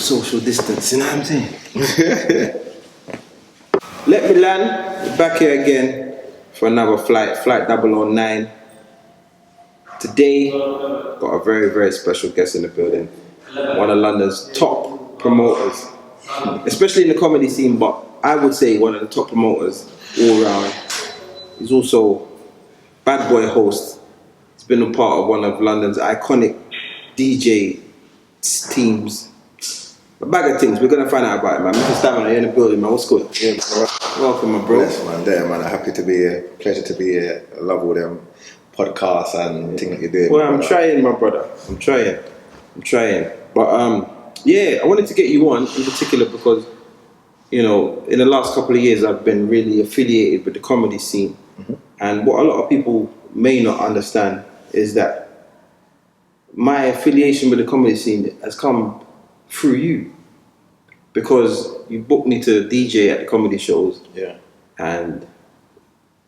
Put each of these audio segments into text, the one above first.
social distance, you know what I'm saying? Let me land. We're back here again for another flight 009. Today, got a very, very special guest in the building. One of London's top promoters, especially in the comedy scene, but I would say one of the top promoters all around. He's also bad boy host. He's been a part of one of London's iconic DJ teams. A bag of things. We're gonna find out about it, man. Mr. Stamina, you're in the building, man. What's good? Yeah, Welcome, my bro. Yes, man. There, man. I'm happy to be here. Pleasure to be here. I love all them podcasts and things that you're doing. Well, I'm trying, my brother. I'm trying. But yeah, I wanted to get you on in particular because, you know, in the last couple of years, I've been really affiliated with the comedy scene, and what a lot of people may not understand is that my affiliation with the comedy scene has come through you. Because you booked me to DJ at the comedy shows, and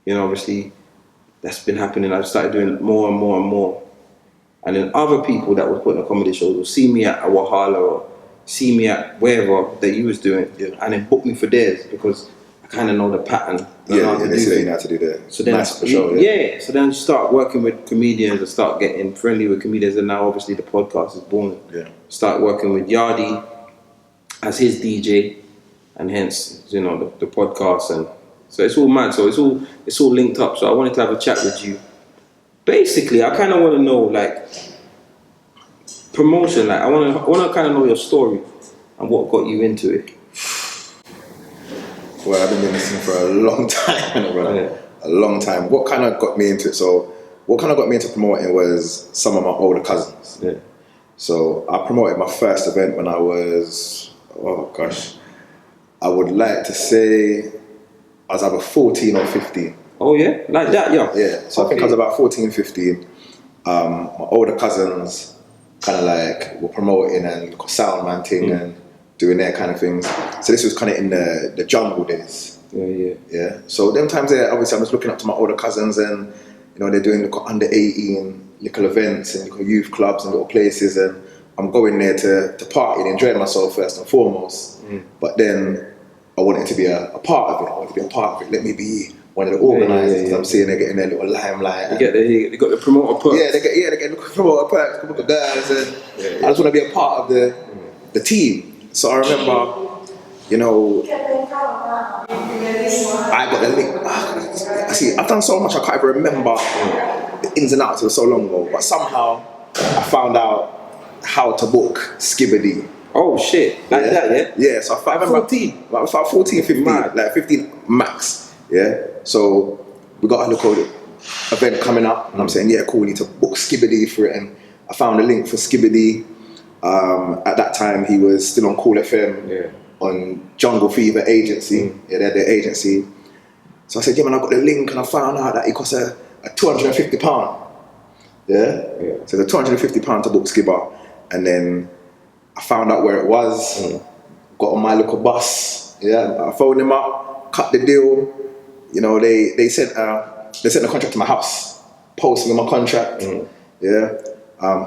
you know, obviously, that's been happening. I've started doing it more and more and more, and then other people that was putting on comedy shows will see me at a Wahala or see me at wherever that you was doing, and then book me for theirs because I kind of know the pattern. They say you know how to do that. So then, nice for sure. So then you start working with comedians and start getting friendly with comedians, and now obviously the podcast is born. Start working with Yardi as his DJ, and hence, you know, the podcast, and so it's all mad. So it's all linked up. So I wanted to have a chat with you. Basically, I kind of want to know, like, promotion. Like, I want to kind of know your story and what got you into it. Well, I've been doing this thing for a long time, brother. A long time. What kind of got me into it? So, what kind of got me into promoting was some of my older cousins. So I promoted my first event when I was, I would like to say I was either 14 or 15. Oh yeah? Like that, yeah? Yeah, so I think I was about 14, 15. My older cousins kind of like were promoting and sound man thing and doing their kind of things. So this was kind of in the jungle days. Yeah. So them times there, obviously I was looking up to my older cousins, and you know, they're doing under 18 little events and little youth clubs and little places, and I'm going there to party and enjoy myself first and foremost. But then I wanted to be a part of it. I wanted to be a part of it. Let me be one of the organisers. I'm seeing they're getting their little limelight. They got the promoter perks. They get the promoter perks, a couple of girls, and I just want to be a part of the team. So I remember, you know, I got the link. See, I've done so much I can't even remember the ins and outs. It was so long ago, but somehow I found out how to book Skibbity. Oh shit, like that, yeah? Yeah, so I remember 14. I was like 14, 15, like 15 max, So we got a little event coming up, and I'm saying, yeah, cool, we need to book Skibbity for it, and I found a link for Skibbity. At that time, he was still on Cool FM, on Jungle Fever Agency, they had their agency. So I said, yeah man, I got the link, and I found out that it costs a £250. So the £250 to book Skibber, and then I found out where it was, got on my little bus, I phoned them up, cut the deal, you know, they sent the contract to my house, posted me my contract,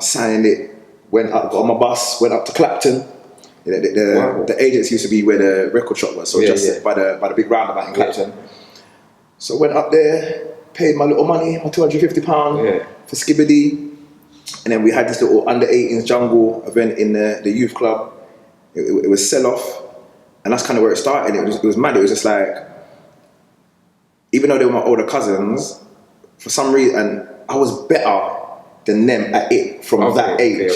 signed it, went up, got on my bus, went up to Clapton. The agency used to be where the record shop was, so by the big roundabout in Clapton. So went up there, paid my little money, my £250 for Skibbity. And then we had this little under 18s jungle event in the youth club. It was sell-off, and that's kind of where it started. It was mad. It was just like, even though they were my older cousins, for some reason I was better than them at it from that age.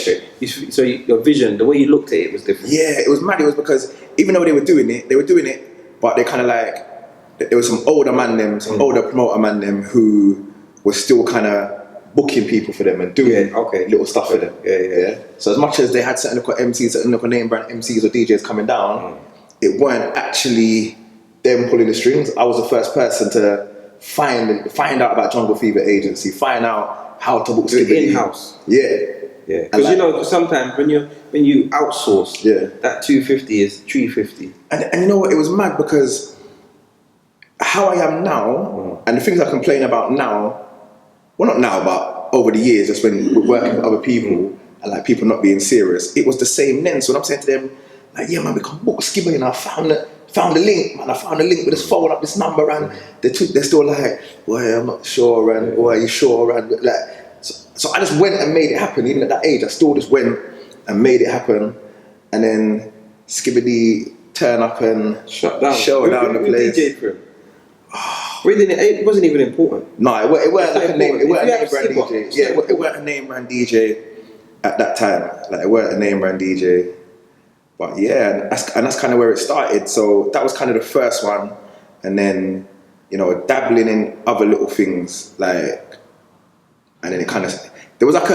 So your vision, the way you looked at it was different. Yeah, it was mad. It was because even though they were doing it, but they kind of like, there was some older man them, some older promoter man them who was still kind of booking people for them and doing little stuff for them. So as much as they had certain little MCs, certain little name brand MCs or DJs coming down, it weren't actually them pulling the strings. I was the first person to find out about Jungle Fever Agency, find out how to book Skibbity in-house. Because you know, sometimes when you outsource, that 250 is 350. And you know what? It was mad because how I am now and the things I complain about now. Well, not now, but over the years, just when we're working with other people and like people not being serious, it was the same then. So when I'm saying to them, like, yeah, man, we can book Skibber, you know, I found the link, man. I found the link with his phone up, this number, and they're still like, boy, I'm not sure, and boy, are you sure, and like, so I just went and made it happen. Even at that age, I still just went and made it happen, and then Skibbity turn up and shut down the place. DJ for him. It wasn't even important. No, it weren't like a name. It weren't a name brand Skipper, DJ. Yeah, it weren't a name brand DJ at that time. Like, it weren't a name brand DJ. But yeah, and that's kind of where it started. So that was kind of the first one, and then, you know, dabbling in other little things, like, and then it kind of, there was like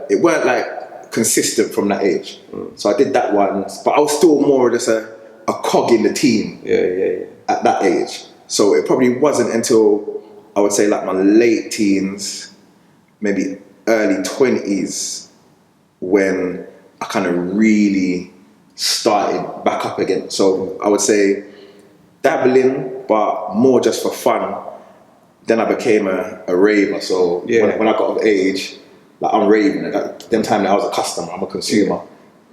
it weren't like consistent from that age. So I did that one, but I was still more just a cog in the team. Yeah. At that age. So it probably wasn't until, I would say, like my late teens, maybe early 20s, when I kind of really started back up again. So I would say dabbling, but more just for fun. Then I became a raver. So when I got of age, like, I'm raving. At them time I was a customer, I'm a consumer.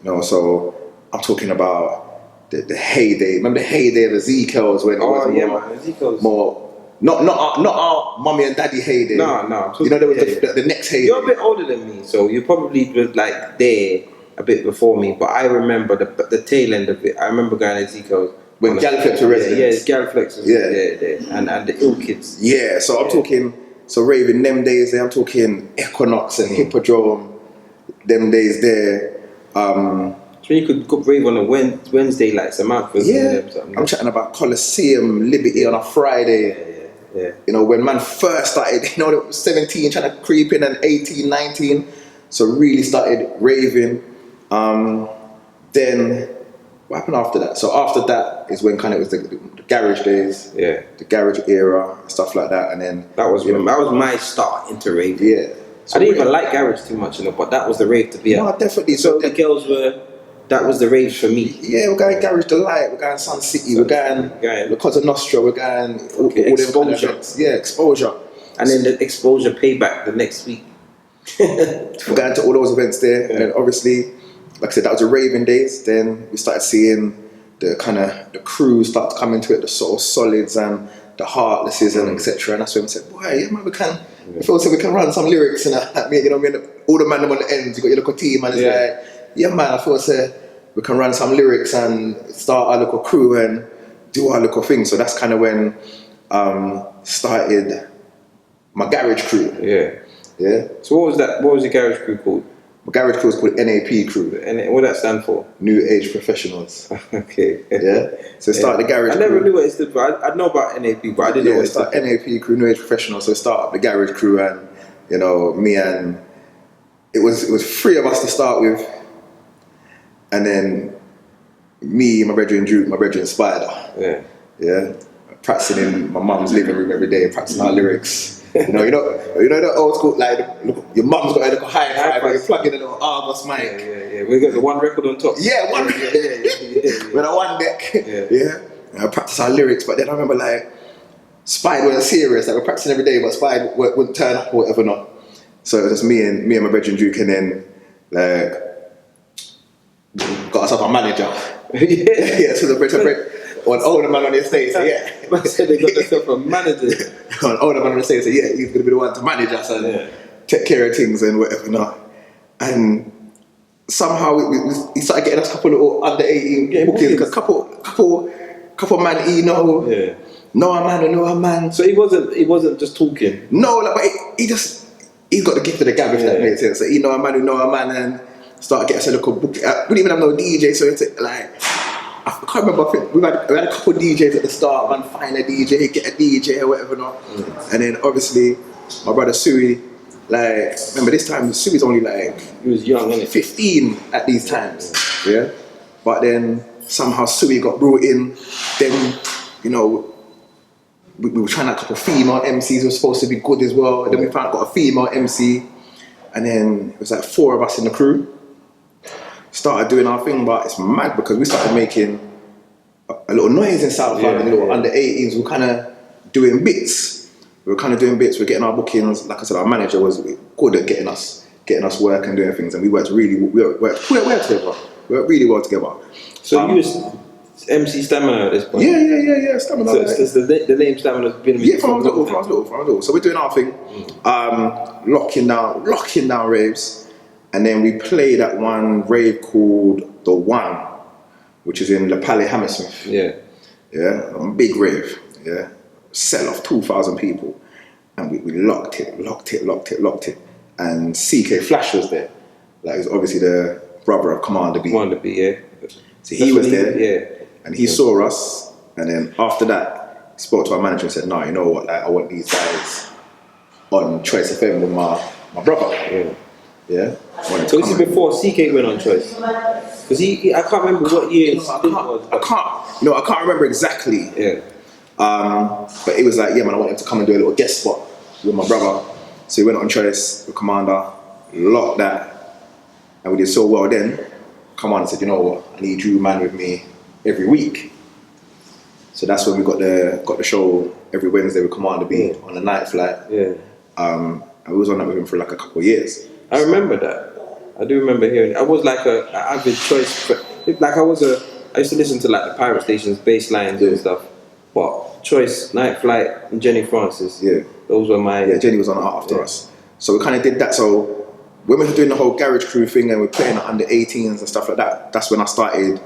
You know, so I'm talking about the heyday. Remember the heyday of Ezekiel's when it was more not our mummy and daddy heyday. No. You know, there was the next heyday. You're a bit older than me, so you probably was like there a bit before me. But I remember the tail end of it. I remember going to Ezekiel's when Galflex were residents. Yeah, Galflex was there, and the ill kids. Yeah, so I'm talking, so raving them days there. I'm talking Equinox and Hippodrome, them days there. So you could go rave on a Wednesday, like Samantha's. Yeah, I'm chatting about Coliseum, Liberty on a Friday. Yeah. You know, when man first started, you know, 17, trying to creep in, and 18, 19. So really started raving. Then what happened after that? So after that is when kind of it was the garage days. Yeah. The garage era, stuff like that. And then that was my start into raving. Yeah. So I didn't even like garage too much, you know, but that was the rave to be at. No, definitely. So the girls that was the rave for me. Yeah, we're going Garage Delight, we're going Sun City, we're going La Cosa Nostra, we're going all Exposure. Kind of Exposure. And then the Exposure payback the next week. We're going to all those events there, and then obviously, like I said, that was the raving days. Then we started seeing the crew start to come into it, the sort of solids and the heartlesses and etc. And that's when we said, boy, yeah, man, we can. We feel so we can run some lyrics and you know, all the man on the ends. You got your little team, and it's like, yeah, man, I feel so we can run some lyrics and start our little crew and do our little thing. So that's kind of when started my garage crew. Yeah. So what was that? What was the garage crew called? My garage crew was called NAP crew. And what does that stand for? New Age Professionals. Okay. Yeah. So start the garage crew. I never knew what it stood for. I know about NAP, but I didn't know what it stood for. NAP crew, New Age Professionals. So start up the garage crew, and you know, me and it was 3 of us to start with, and then me, my brethren Duke, my brethren Spider. Yeah. Practicing in my mum's living room every day, practicing our lyrics. You know the old school, like your mum's got a little hi-fi, but you're plugging a little Argos mic. Yeah. We got the one record on top. Yeah, one record. With a one deck. Yeah. And I practice our lyrics, but then I remember like Spide wasn't serious. Like we're practicing every day, but Spide wouldn't turn up or whatever not. So it was just me and my brethren Duke, and then like got ourselves a manager. So the brethren. Or an older man on the estate, so I said they got themselves a manager. An older man on the estate, so he's going to be the one to manage us and take care of things and whatever not. And somehow he started getting us a couple little under 18 bookings, because couple man he know a man. So he wasn't just talking. No, like, but he's got the gift of the gab, if that makes sense. So he know a man who know a man, and start getting us a little book. We didn't even have no DJ, so it's like. I can't remember, I think we had a couple of DJs at the start, man, find a DJ, get a DJ or whatever not. And then obviously my brother Suey, like, remember this time Suey's only like, he was young, wasn't he? 15 at these times. Yeah. But then somehow Suey got brought in, then, you know, we were trying out a couple of female MCs who were supposed to be good as well. And then we got a female MC, and then it was like 4 of us in the crew. Started doing our thing, but it's mad because we started making a little noise in South London, little under 18s. We were kind of doing bits. We're getting our bookings. Like I said, our manager was good at getting us work and doing things, and we worked together. We work really well together. So you was MC Stamina at this point? Yeah. Stamina. So the name Stamina's been with Yeah, you from I for a was long time. little. So we're doing our thing, locking down raves, and then we played at one rave called The One, which is in Le Palais Hammersmith. Yeah. Yeah, a big rave. Yeah, sell off 2,000 people, and we locked it. And CK Flash was there. Like, he's obviously the brother of Commander B. Commander B, yeah. So he was there, yeah. and he saw us, and then after that, he spoke to our manager and said, "No, you know what? Like, I want these guys on Choice FM with my brother." Yeah. So this is before CK went on Choice, because I can't remember what year. I can't remember exactly. Yeah. But it was like, yeah, man, I want him to come and do a little guest spot with my brother. So he went on Choice with Commander, locked that, and we did so well. Then Commander said, "You know what? I need you, man, with me every week." So that's when we got the show every Wednesday with Commander B on the night flight. Yeah. And we was on that with him for like a couple of years. I remember that. I do remember hearing it. I was like an avid Choice. Like I used to listen to like the pirate stations, bass lines and stuff. But Choice, Night Flight, and Jenny Francis. Yeah. Those were my. Yeah, Jenny was on after us. So we kind of did that. So when we were doing the whole garage crew thing and we're playing under 18s and stuff like that, that's when I started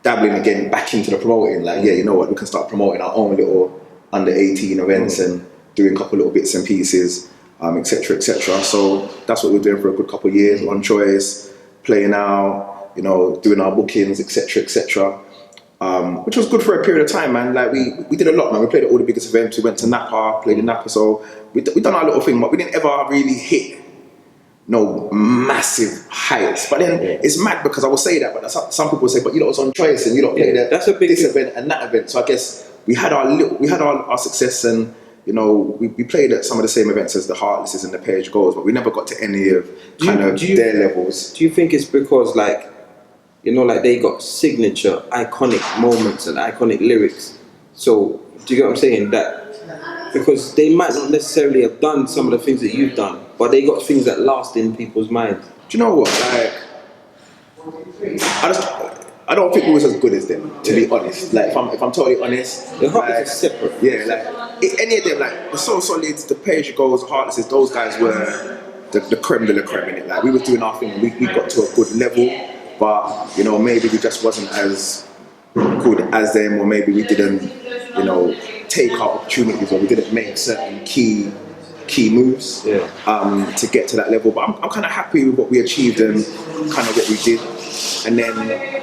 dabbling again back into the promoting. Like, yeah, you know what, we can start promoting our own little under 18 events and doing a couple little bits and pieces, etc., etc. So that's what we're doing for a good couple of years on Choice, playing out, you know, doing our bookings, etc., etc. Which was good for a period of time, man. Like we did a lot, man. We played at all the biggest events. We went to Napa, played in Napa. So we done our little thing, but we didn't ever really hit no massive heights. But then it's mad because I will say that, but some people say, but you know, was on Choice and you don't play that's a big this event and that event. So I guess we had our success, and you know, we played at some of the same events as the Heartlesses and the Page Goals, but we never got to any of their levels. Do you think it's because like, you know, like they got signature, iconic moments and iconic lyrics? So do you get what I'm saying? That because they might not necessarily have done some of the things that you've done, but they got things that last in people's minds. Do you know what? Like, I don't think we was as good as them, to be honest. Like, if I'm totally honest, The Heartless is separate. Yeah, like any of them, like the So Solids, the Page Goals, Heartlesses, those guys were the creme de la creme in it. Like, we was doing our thing, we got to a good level, but you know, maybe we just wasn't as good as them, or maybe we didn't, you know, take our opportunities, or we didn't make certain key moves to get to that level. But I'm kind of happy with what we achieved and kind of what we did. And then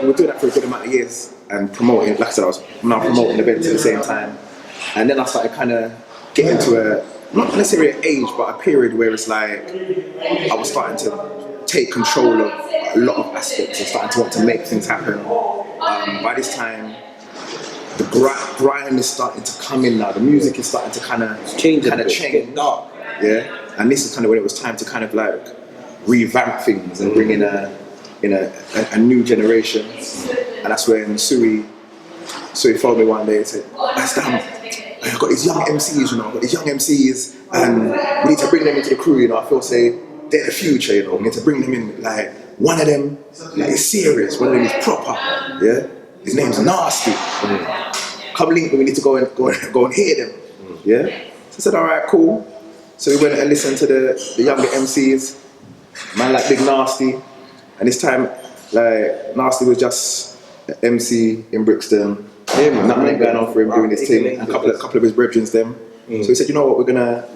we were doing that for a good amount of years and promoting. Like I said, I was now promoting events at the same time. And then I started kind of getting to not necessarily an age, but a period where it's like I was starting to take control of a lot of aspects and starting to want to make things happen. By this time, the grind is starting to come in now. The music is starting to kind of change. Yeah, and this is kind of when it was time to kind of like revamp things and bring in a new generation. And that's when Sui phoned me one day and said, I've got these young MCs, you know, and we need to bring them into the crew, you know. I feel say they're the future, you know. We need to bring them in. Like, one of them, like, is serious, one of them is proper, yeah. His name's Narstie. Come link me, we need to go and hear them, yeah. So I said, all right, cool. So we went and listened to the younger MCs, man like Big Narstie, and this time, like, Narstie was just an MC in Brixton. Nothing going on for him, doing his thing, and a couple of his brethren them. So he said, you know what, we're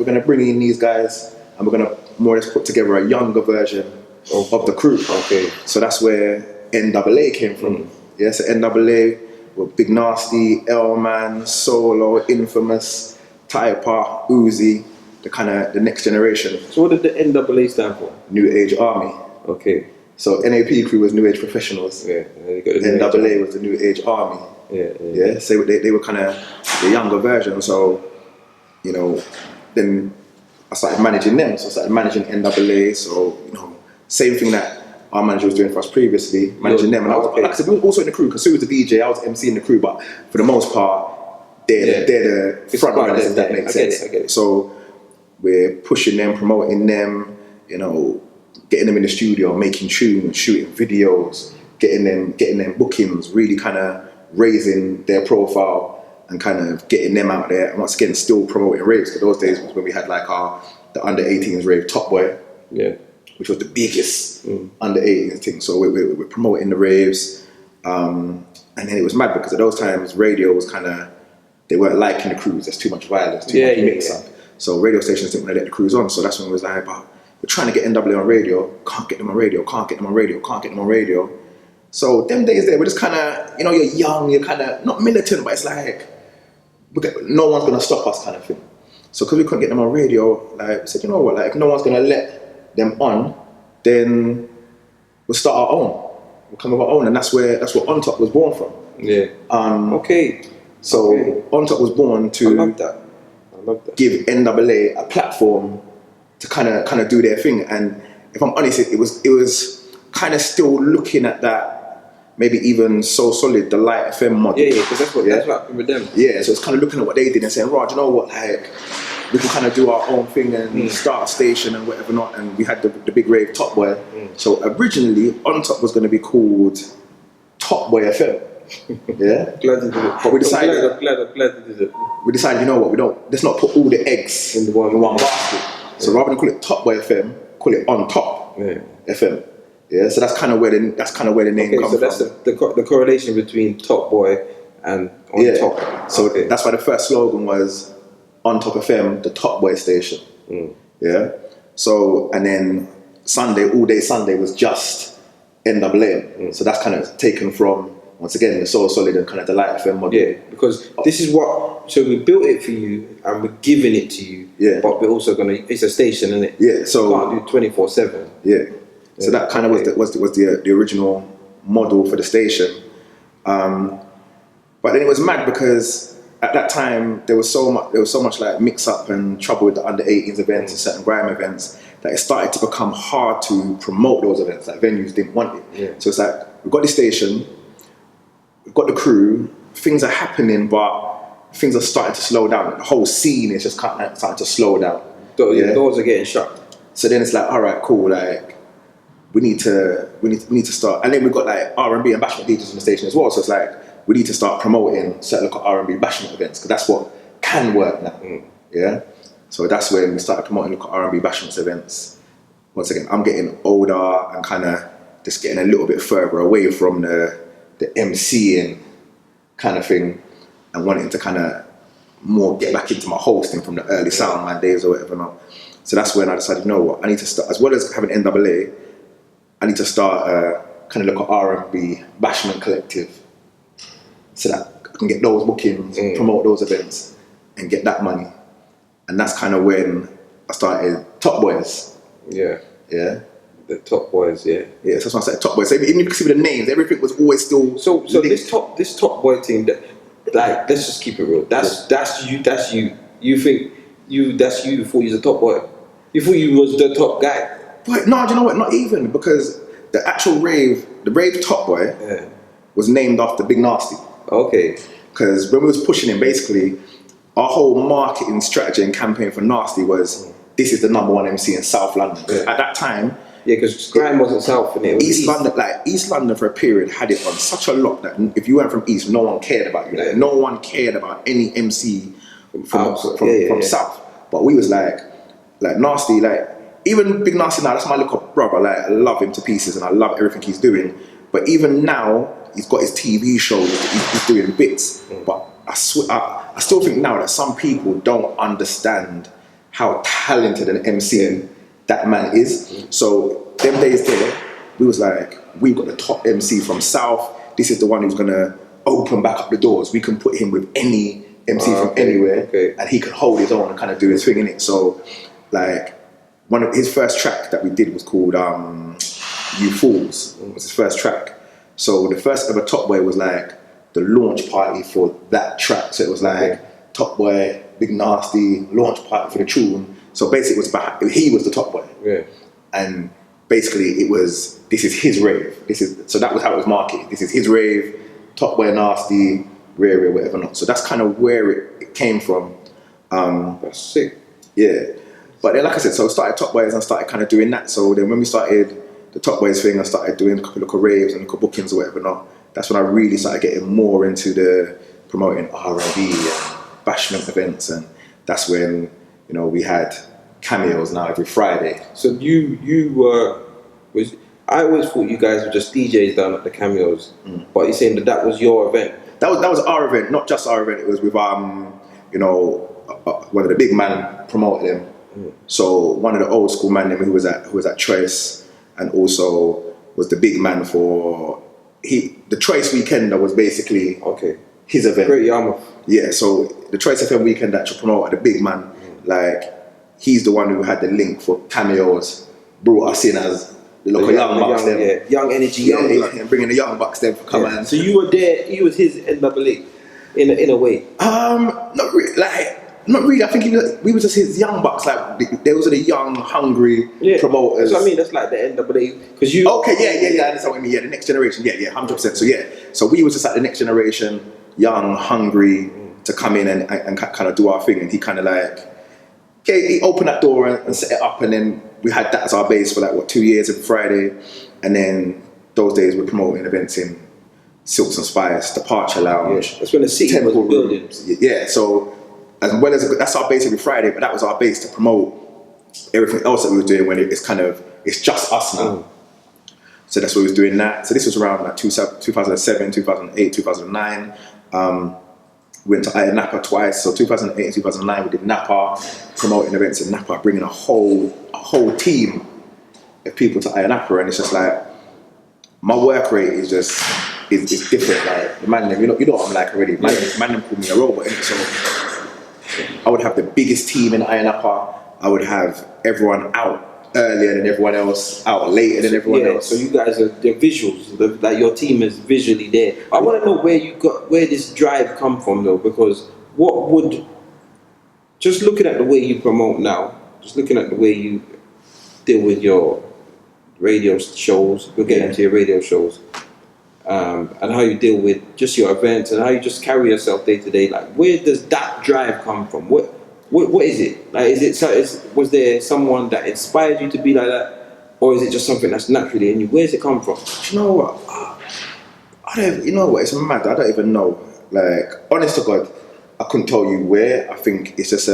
gonna bring in these guys, and we're gonna more or less put together a younger version of the crew. Okay. So that's where NAA came from. Yeah, so NAA were Big Narstie, L-Man, Solo, Infamous, Typer, Uzi, the next generation. So what did the NAA stand for? New Age Army. Okay. So NAP crew was New Age Professionals. Yeah. NAA was the New Age Army. Yeah. So they were kind of the younger version. So, you know, then I started managing them. So I started managing NAA. So, you know, same thing that our manager was doing for us previously, managing them. And I was, like I said, we were also in the crew, because Sue was the DJ, I was MC in the crew, but for the most part, they're the front runners, if that makes sense. I get it. So we're pushing them, promoting them, you know, getting them in the studio, making tunes, shooting videos, getting them bookings, really kind of raising their profile and kind of getting them out there. And once again, still promoting raves. Because those days was when we had like the under 18s rave Top Boy, which was the biggest under 18s thing. So we're promoting the raves, and then it was mad because at those times radio was kind of, they weren't liking the crews. There's too much violence, too much mix up. So radio stations didn't want to let the crews on. So that's when we was like, but we're trying to get NWA on radio, can't get them on radio, can't get them on radio, can't get them on radio. So them days there, we're just kind of, you're young, you're kind of, not militant, but it's like, no one's going to stop us kind of thing. So because we couldn't get them on radio, like, we said, you know what, like, if no one's going to let them on, then we'll start our own. We'll come with our own, and that's what On Top was born from. Yeah. So On Top was born to I love that. give NWA a platform to kind of do their thing. And if I'm honest, it was kind of still looking at that, maybe even So Solid, the Light FM model. Yeah, because that's what happened with them. Yeah, so it's kind of looking at what they did and saying, right, you know what, like, we can kind of do our own thing and start a station and whatever not. And we had the big rave Top Boy. So originally, On Top was going to be called Top Boy FM. Yeah, glad you did it. But we decided, I'm glad you did it. We decided, you know what, let's not put all the eggs in the one basket. So rather than call it Top Boy FM, call it On Top FM. Yeah, so that's kind of where the name comes from. So that's the correlation between Top Boy and On Top. So that's why the first slogan was On Top FM, the Top Boy station. Yeah. So and then all day Sunday was just NWA. So that's kind of taken from, once again, the So Solid and kind of the Light FM model. Yeah, because this is so we built it for you and we're giving it to you. Yeah. But we're also it's a station, isn't it? Yeah. So you can't do 24/7. Yeah. So that kind of was the original model for the station. But then it was mad because at that time there was so much like mix up and trouble with the under 18s events and certain grime events that it started to become hard to promote those events. Like venues didn't want it. Yeah. So it's like, we've got the station, we've got the crew, things are happening, but things are starting to slow down. The whole scene is just kind of starting to slow down. Doors are getting shut. So then it's like, all right, cool, like we need to start. And then we've got like R&B and bashment DJs on the station as well. So it's like, we need to start promoting certain local R&B bashment events because that's what can work now. Yeah. So that's when we started promoting local R&B bashment events. Once again, I'm getting older and kind of just getting a little bit further away from the MCing kind of thing and wanting to kind of more get back into my hosting from the early Soundman days or whatever not. So that's when I decided, you know what, I need to start, as well as having NWA, I need to start kind of local R&B bashment collective so that I can get those bookings, promote those events and get that money. And that's kind of when I started Top Boys. Yeah. Yeah. The Top Boys, yeah. Yeah, so that's when I started Top Boys. So even if you can see with the names, everything was always still So this Top Boy thing, like, let's just keep it real. That's you. You think that's you before you was a Top Boy. You thought you was the top guy. But no, do you know what? Not even, because the actual rave Top Boy was named after Big Narstie. Okay. Because when we was pushing him, basically, our whole marketing strategy and campaign for Narstie was, this is the #1 MC in South London. At that time, because grime wasn't South, and it was East London. Like East London for a period had it on such a lock that if you weren't from East, no one cared about you. Like, no one cared about any MC from South. But we was like Narstie, like even Big Narstie now. That's my little brother. Like, I love him to pieces, and I love everything he's doing. But even now, he's got his TV shows. He's doing bits. But I still think now that some people don't understand how talented an MC that man is. So them days there, we was like, we've got the top MC from South. This is the one who's gonna open back up the doors. We can put him with any MC from anywhere, and he can hold his own and kind of do his thing in it. So, like, one of his first track that we did was called "You Fools." Was his first track. So the first ever Top Boy was like the launch party for that track. So it was like Top Boy, Big Narstie, launch party for the tune. So basically, it was about, he was the Top Boy. Yeah. And basically, it was, this is his rave. So that was how it was marketed. This is his rave, Top Boy, Narstie, rare, whatever not. So that's kind of where it came from. That's sick. Yeah. But then, like I said, so I started Top Boys and I started kind of doing that. So then when we started the Top Boys thing, I started doing a couple of raves and bookings or whatever. Not. That's when I really started getting more into the promoting R&B and bashment events, and that's when we had cameos now every Friday. So you were I always thought you guys were just DJs down at the cameos, but you're saying that was your event. That was our event, not just our event. It was with one of the big man promoted them. So one of the old school man who was at Trace, and also was the big man for the Trace Weekender was basically his event. Great Yarmouth. Yeah, so the Trace FM Weekend that you promote, the big man, like he's the one who had the link for cameos, brought us in as the local young bucks. Young energy, young blood. And bringing the young bucks there for come and. So you were there. He was his NAA in a way. Not really. I think we were just his young bucks. Like they was the young, hungry promoters. So I mean, that's like the NAA because you. Okay, yeah. I understand what I mean. Yeah, the next generation. Yeah, 100%. So we was just like the next generation, young, hungry, to come in and kind of do our thing. And he kind of he opened that door and set it up, and then we had that as our base for 2 years every Friday, and then those days we're promoting events in Silks and Spice, Departure Lounge. Yeah, that's when the city was building. Yeah, so as well as that's our base every Friday, but that was our base to promote everything else that we were doing when it's just us now. So that's what we was doing that. So this was around 2007, 2008, 2009. Went to Napa twice. So 2008 and 2009 we did Napa, promoting events in Napa, bringing a whole team of people to Napa, and it's just like my work rate is different. Like the man, you know what I'm like already. Man called me a robot, so I would have the biggest team in Napa. I would have everyone out earlier than everyone else, out later than everyone else. So you guys are the visuals, that your team is visually there. I want to know where this drive come from though, because just looking at the way you promote now, just looking at the way you deal with your radio shows, we'll get into your radio shows, and how you deal with just your events and how you just carry yourself day to day. Like, where does that drive come from? What is it? Like, was there someone that inspired you to be like that, or is it just something that's naturally in you? Where does it come from? You know what? It's mad. I don't even know. Like, honest to God, I couldn't tell you where. I think it's just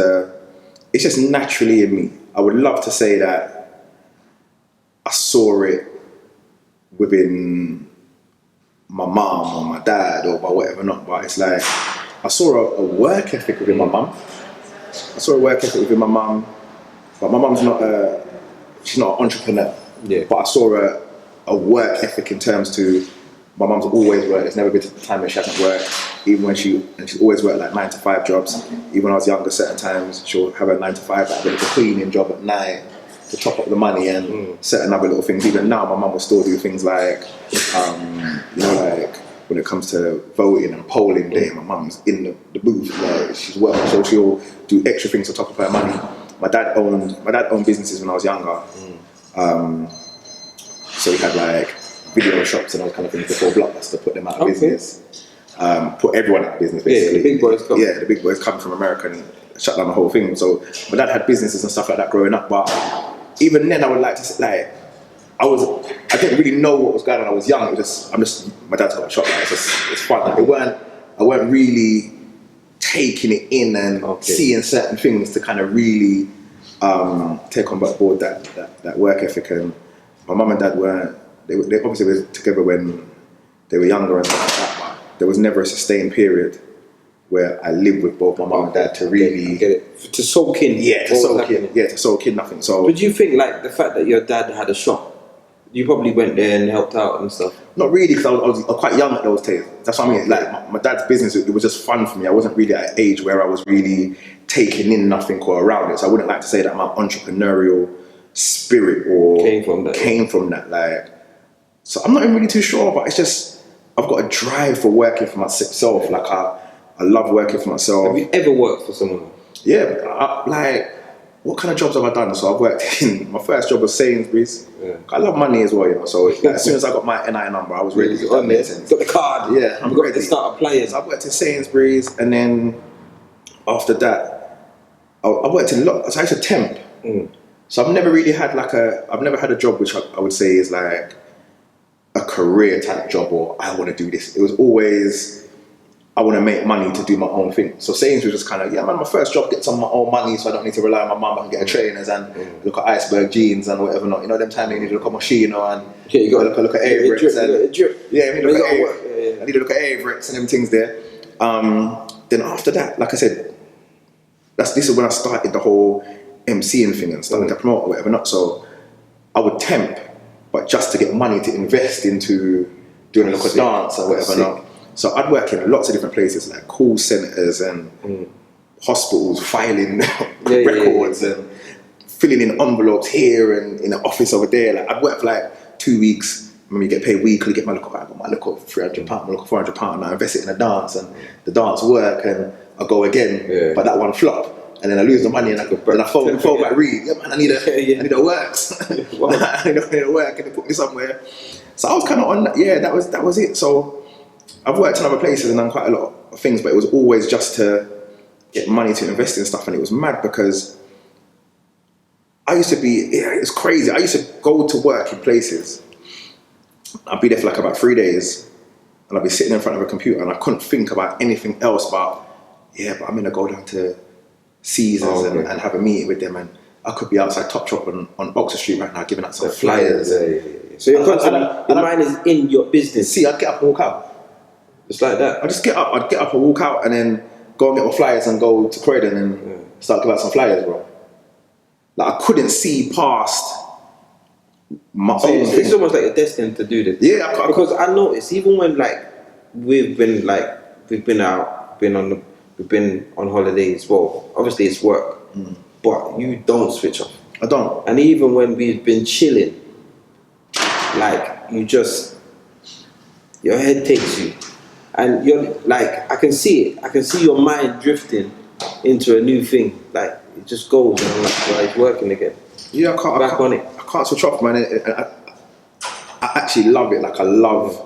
naturally in me. I would love to say that I saw it within my mom or my dad or by whatever not, but it's like I saw a work ethic within my mum. I saw a work ethic within my mum, but my mum's she's not an entrepreneur. Yeah. But I saw a work ethic in terms to my mum's always worked. There's never been a time when she hasn't worked. Even when she's always worked 9 to 5 jobs. Even when I was younger, certain times she'll have a 9 to 5, like a little cleaning job at night to top up the money and certain other little things. Even now, my mum will still do things like, when it comes to voting and polling day, my mum's in the booth, she's working, so she'll do extra things to top up her money. My dad owned businesses when I was younger, so we had video shops and those kind of things before Blockbuster put them out of business, put everyone out of business basically. Yeah, the big boys come. Yeah, the big boys come from America and shut down the whole thing. So my dad had businesses and stuff like that growing up, but even then I would like to say, I didn't really know what was going on. I was young. My dad's got a shop. It's fun. I weren't really taking it in and seeing certain things to kind of really take on board that work ethic. And my mum and dad they obviously were together when they were younger and stuff like that. But there was never a sustained period where I lived with both my mum and dad to really get it, to soak in. To soak in nothing. So, but do you think the fact that your dad had a shop, you probably went there and helped out and stuff? Not really, because I was quite young at those days. That's what I mean. Like my dad's business, it was just fun for me. I wasn't really at an age where I was really taking in nothing or around it. So I wouldn't like to say that my entrepreneurial spirit came from that. So I'm not even really too sure, but it's just I've got a drive for working for myself. I love working for myself. Have you ever worked for someone? Yeah, what kind of jobs have I done? So I've worked in, my first job was Sainsbury's. Yeah. I love money as well, So as soon as I got my NI number, I was ready to on there. Got the card. Yeah, I'm ready to start applying. So I worked in Sainsbury's, and then after that, I worked in so I used to temp. So I've never really had I've never had a job which I would say is like a career type job, or I want to do this. It was always, I want to make money to do my own thing. So Sainsbury's was just kind of, yeah, man, my first job gets on my own money, so I don't need to rely on my mum. I can get a trainers and look at iceberg jeans and whatever not. You know, them time you need to look at Moschino and you got look at Avericks and drip. yeah, I need to look at Avericks and them things there. Then after that, like I said, this is when I started the whole MCing thing and starting to promote or whatever not. So I would temp, but just to get money to invest into doing a local dance or whatever not. So I'd work in lots of different places, like call centres and hospitals, filing records and filling in envelopes here and in the office over there. Like I'd work for like 2 weeks. When you get paid weekly, get my local, I got my local £300, my local £400, and I invest it in a dance, and the dance work, and I go again, but that one flop. And then I lose the money, and I phone back Reed. Yeah, man, I need a works. I need a work. Can you put me somewhere? So I was kind of on that. Yeah, that was it. So I've worked in other places and done quite a lot of things, but it was always just to get money to invest in stuff. And it was mad because I used to be. Yeah, it's crazy. I used to go to work in places. I'd be there for like about 3 days, and I'd be sitting in front of a computer, and I couldn't think about anything else but I'm gonna go down to Caesars and have a meeting with them, and I could be outside Topshop on Oxford Street right now giving out some flyers. So your mind is in your business. See, I'd get up and walk out. It's like that. I'd get up and walk out, and then go and get my flyers and go to Croydon and start giving out some flyers, bro. Like I couldn't see past my own thing. It's almost like you're destined to do this. Yeah, because I noticed even when we've been on holidays. Well, obviously it's work, but you don't switch off. I don't. And even when we've been chilling, like your head takes you, and you're like, I can see it. I can see your mind drifting into a new thing. Like it just goes, and it's working again. Yeah, I can't switch off, man. I actually love it. Like I love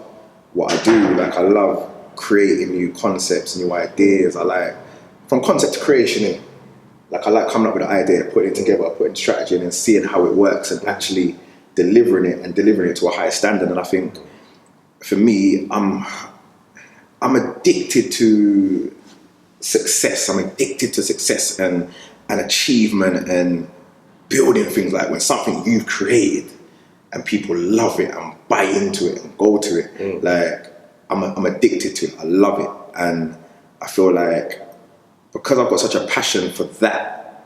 what I do. Like I love creating new concepts, new ideas. I like from concept to creation. Like I like coming up with an idea, putting it together, putting strategy in, and seeing how it works, and actually delivering it to a higher standard. And I think for me, I'm addicted to success. I'm addicted to success and achievement and building things. Like when something you've created and people love it and buy into it and go to it, like I'm addicted to it. I love it, and I feel like because I've got such a passion for that,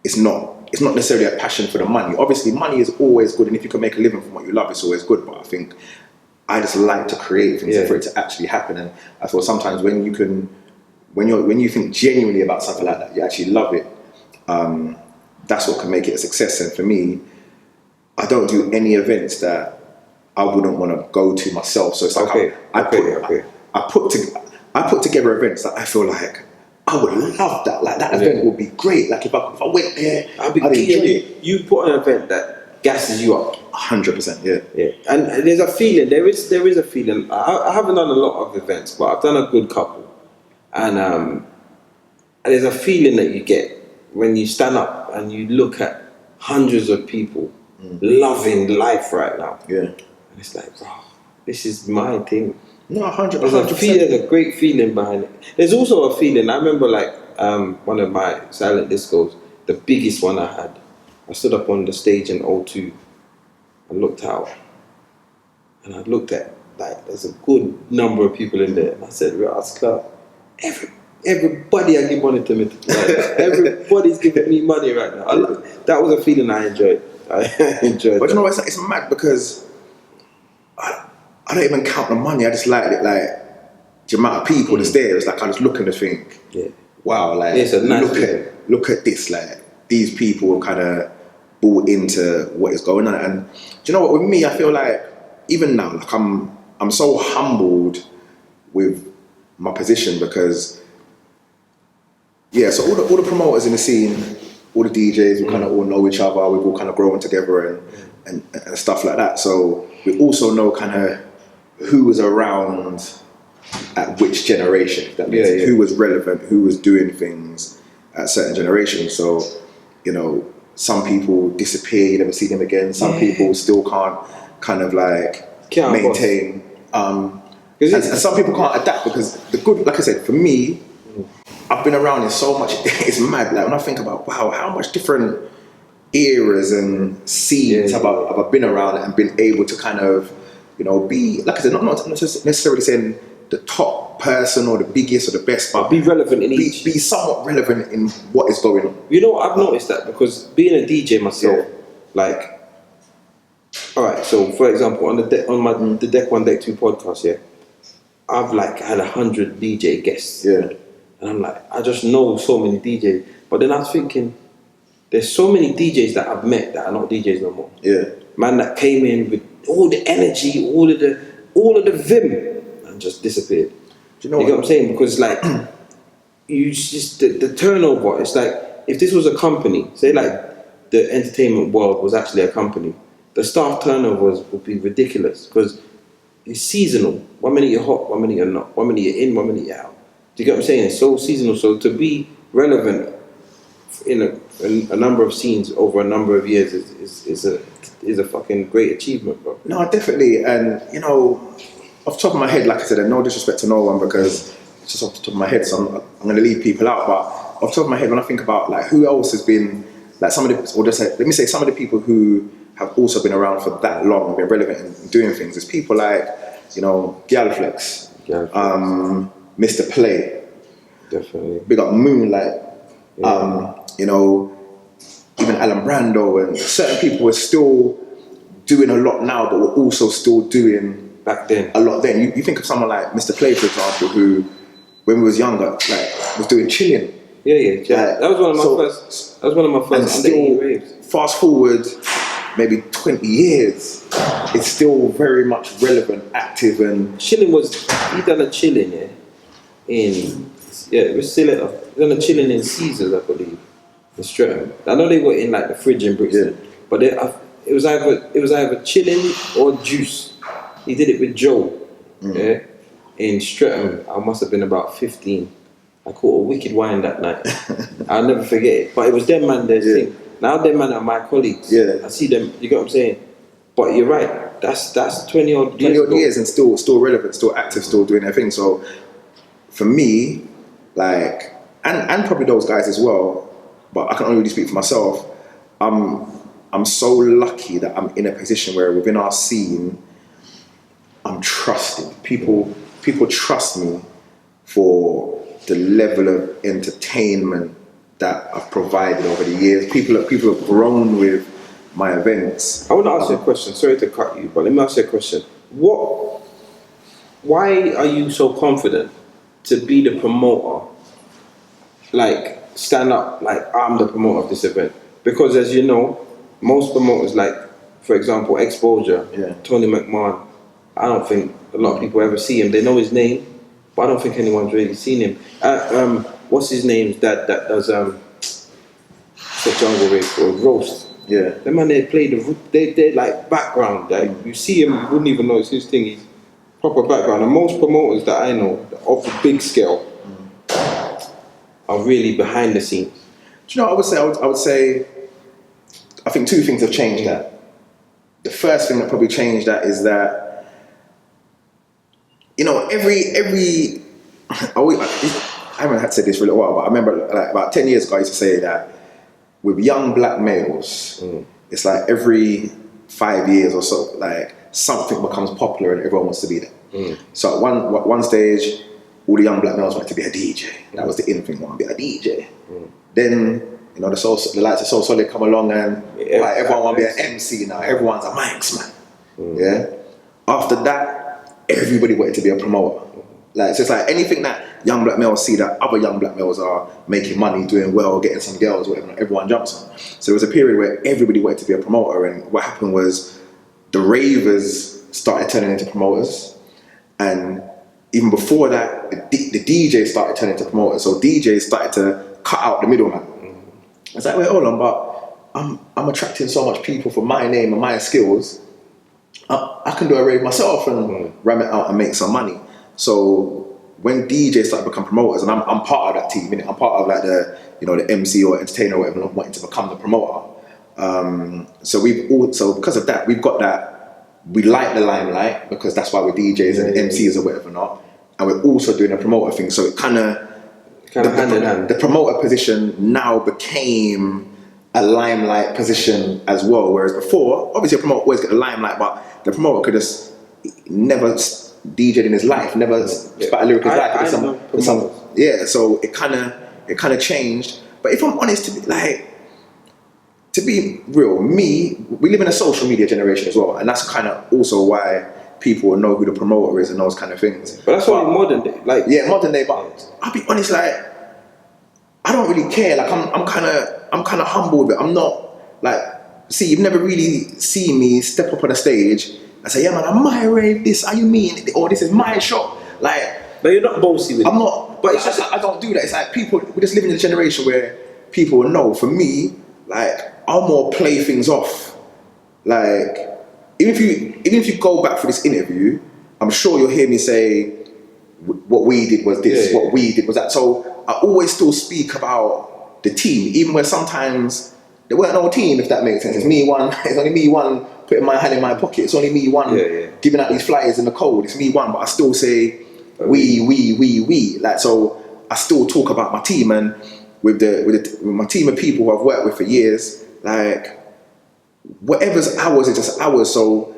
it's not necessarily a passion for the money. Obviously, money is always good, and if you can make a living from what you love, it's always good. But I think I just like to create things for it to actually happen, and I feel sometimes when you think genuinely about something like that, you actually love it. That's what can make it a success. And for me, I don't do any events that I wouldn't want to go to myself. So it's like I put together events that I feel like I would love that. Like that event would be great. Like if I went there, I'd enjoy it. You put an event that gasses you up. 100%, yeah. And there's a feeling. There is a feeling. I haven't done a lot of events, but I've done a good couple. And there's a feeling that you get when you stand up and you look at hundreds of people loving life right now. Yeah. And it's like, bro, this is my thing. No, 100%. There's a great feeling behind it. There's also a feeling, I remember one of my silent discos, the biggest one I had, I stood up on the stage in O2 and looked out. And I looked at, there's a good number of people in there. And I said, Ras Club, everybody I give money to me. Everybody's giving me money right now. That was a feeling I enjoyed. But you know, it's mad because I don't even count the money. I just like it, like the amount of people that's there. It's like I just look and think, wow, like look at this. Like these people have kind of bought into what is going on. And do you know what? With me, I feel like even now, like I'm so humbled with my position because so all the promoters in the scene, all the DJs, we kind of all know each other. We've all kind of grown together and stuff like that. So we also know kind of who was around at which generation, if that makes sense. Who was relevant, who was doing things at certain generations. So, you know, some people disappear, you never see them again. Some people still can't kind of like maintain. And some people can't adapt because the good, like I said, for me, I've been around in so much. It's mad. Like when I think about wow, how much different eras and scenes have I been around and been able to kind of, you know, be, like I said, not necessarily saying the top person or the biggest or the best, but be relevant in each. Be somewhat relevant in what is going on. You know, I've noticed that because being a DJ myself, like, all right. So, for example, on the Deck One, Deck Two podcast, I've like had 100 DJ guests. Yeah. And I'm like, I just know so many DJs. But then I was thinking, there's so many DJs that I've met that are not DJs no more. Yeah. Man that came in with all the energy, all of the vim, and just disappeared. Do you know what I'm saying? Because like, you just the turnover. It's like if this was a company, say like the entertainment world was actually a company, the staff turnovers would be ridiculous because it's seasonal. 1 minute you're hot, 1 minute you're not. 1 minute you're in, 1 minute you're out. Do you get what I'm saying? It's so seasonal. So to be relevant in a number of scenes over a number of years is a fucking great achievement, bro. No, definitely. And you know, off the top of my head, like I said, and no disrespect to no one because it's just off the top of my head, so I'm going to leave people out. But off the top of my head, when I think about like who else has been like some of the, or just say, let me say some of the people who have also been around for that long and been relevant in doing things. There's people like, you know, Galflex, Mr. Play, definitely. Big up Moonlight, you know, even Alan Brando, and certain people were still doing a lot now, but were also still doing back then a lot then. You think of someone like Mr. Play, for example, who when we was younger, like was doing chilling. Yeah. Like, that was one of my first. That was one of my first. And still, raves. Fast forward, maybe 20 years, it's still very much relevant, active, and chilling he done a chilling it was still he done a chilling in Caesars, I believe, in Streatham. I know they were in like the fridge in Brixton, but it was either chilling or juice. He did it with Joe, in Streatham. I must have been about 15. I caught a wicked wine that night. I'll never forget it. But it was them man their thing. Now them man are my colleagues. Yeah. I see them, you get what I'm saying? But you're right, that's 20 odd years 20 odd ago. years and still relevant, still active, still doing their thing. So for me, like, and probably those guys as well, but I can only really speak for myself, I'm so lucky that I'm in a position where within our scene, I'm trusted. People trust me for the level of entertainment that I've provided over the years. People have grown with my events. I want to ask you a question. Sorry to cut you, but let me ask you a question. Why are you so confident to be the promoter? Like, stand up, like, I'm the promoter of this event. Because as you know, most promoters, like, for example, Exposure, Tony McMahon, I don't think a lot of people ever see him. They know his name, but I don't think anyone's really seen him. What's his name? That does the jungle race or roast. Yeah. The man they play they like background. Like you see him, you wouldn't even know it's his thing. He's proper background. And most promoters that I know of the big scale are really behind the scenes. Do you know what I would say? I think two things have changed that. The first thing that probably changed that is that, you know, I haven't had to say this for a little while, but I remember like about 10 years ago I used to say that with young black males, it's like every 5 years or so, like something becomes popular and everyone wants to be there. So at one stage, all the young black males wanted to be a DJ. That was the in thing, want to be a DJ. Then, you know, the lights of So Solid come along and like, everyone want to be an MC now. Everyone's a mics man. Yeah. After that, everybody wanted to be a promoter. Like, so it's like anything that young black males see that other young black males are making money, doing well, getting some girls, whatever, everyone jumps on. So there was a period where everybody wanted to be a promoter, and what happened was the ravers started turning into promoters, and even before that, the DJs started turning into promoters. So DJs started to cut out the middleman. It's like, wait, hold on, but I'm attracting so much people for my name and my skills. I can do a rave myself and ram it out and make some money. So when DJs started to become promoters, and I'm part of that team, I'm part of like the MC or entertainer or whatever, wanting to become the promoter. So because of that, we've got that. We like the limelight because that's why we're DJs and MCs or whatever not, and we're also doing a promoter thing. So it kind of hand in hand. The promoter position now became a limelight position as well. Whereas before, obviously a promoter always get the limelight, but the promoter could just never DJed in his life, never spat a lyric in his life. So it kind of changed. But if I'm honest, to be real, we live in a social media generation as well, and that's kind of also why people will know who the promoter is and those kind of things. But that's only modern day, modern day. But I'll be honest, I don't really care. I'm kind of humble with it. I'm not you've never really seen me step up on a stage and say, yeah man, I'm my rave, this, how you mean? Or this is my shop. But you're not bossy with it. I'm not, but it's just I don't do that. It's like people, we just live in a generation where people will know. For me, I'll more play things off. Even if you go back for this interview, I'm sure you'll hear me say, what we did was this, what we did was that. So I always still speak about the team, even where sometimes there weren't no team, if that makes sense. It's only me one putting my hand in my pocket. It's only me one giving out these flyers in the cold. It's me one, but I still say we. So I still talk about my team, and with my team of people who I've worked with for years, whatever's ours is just ours. So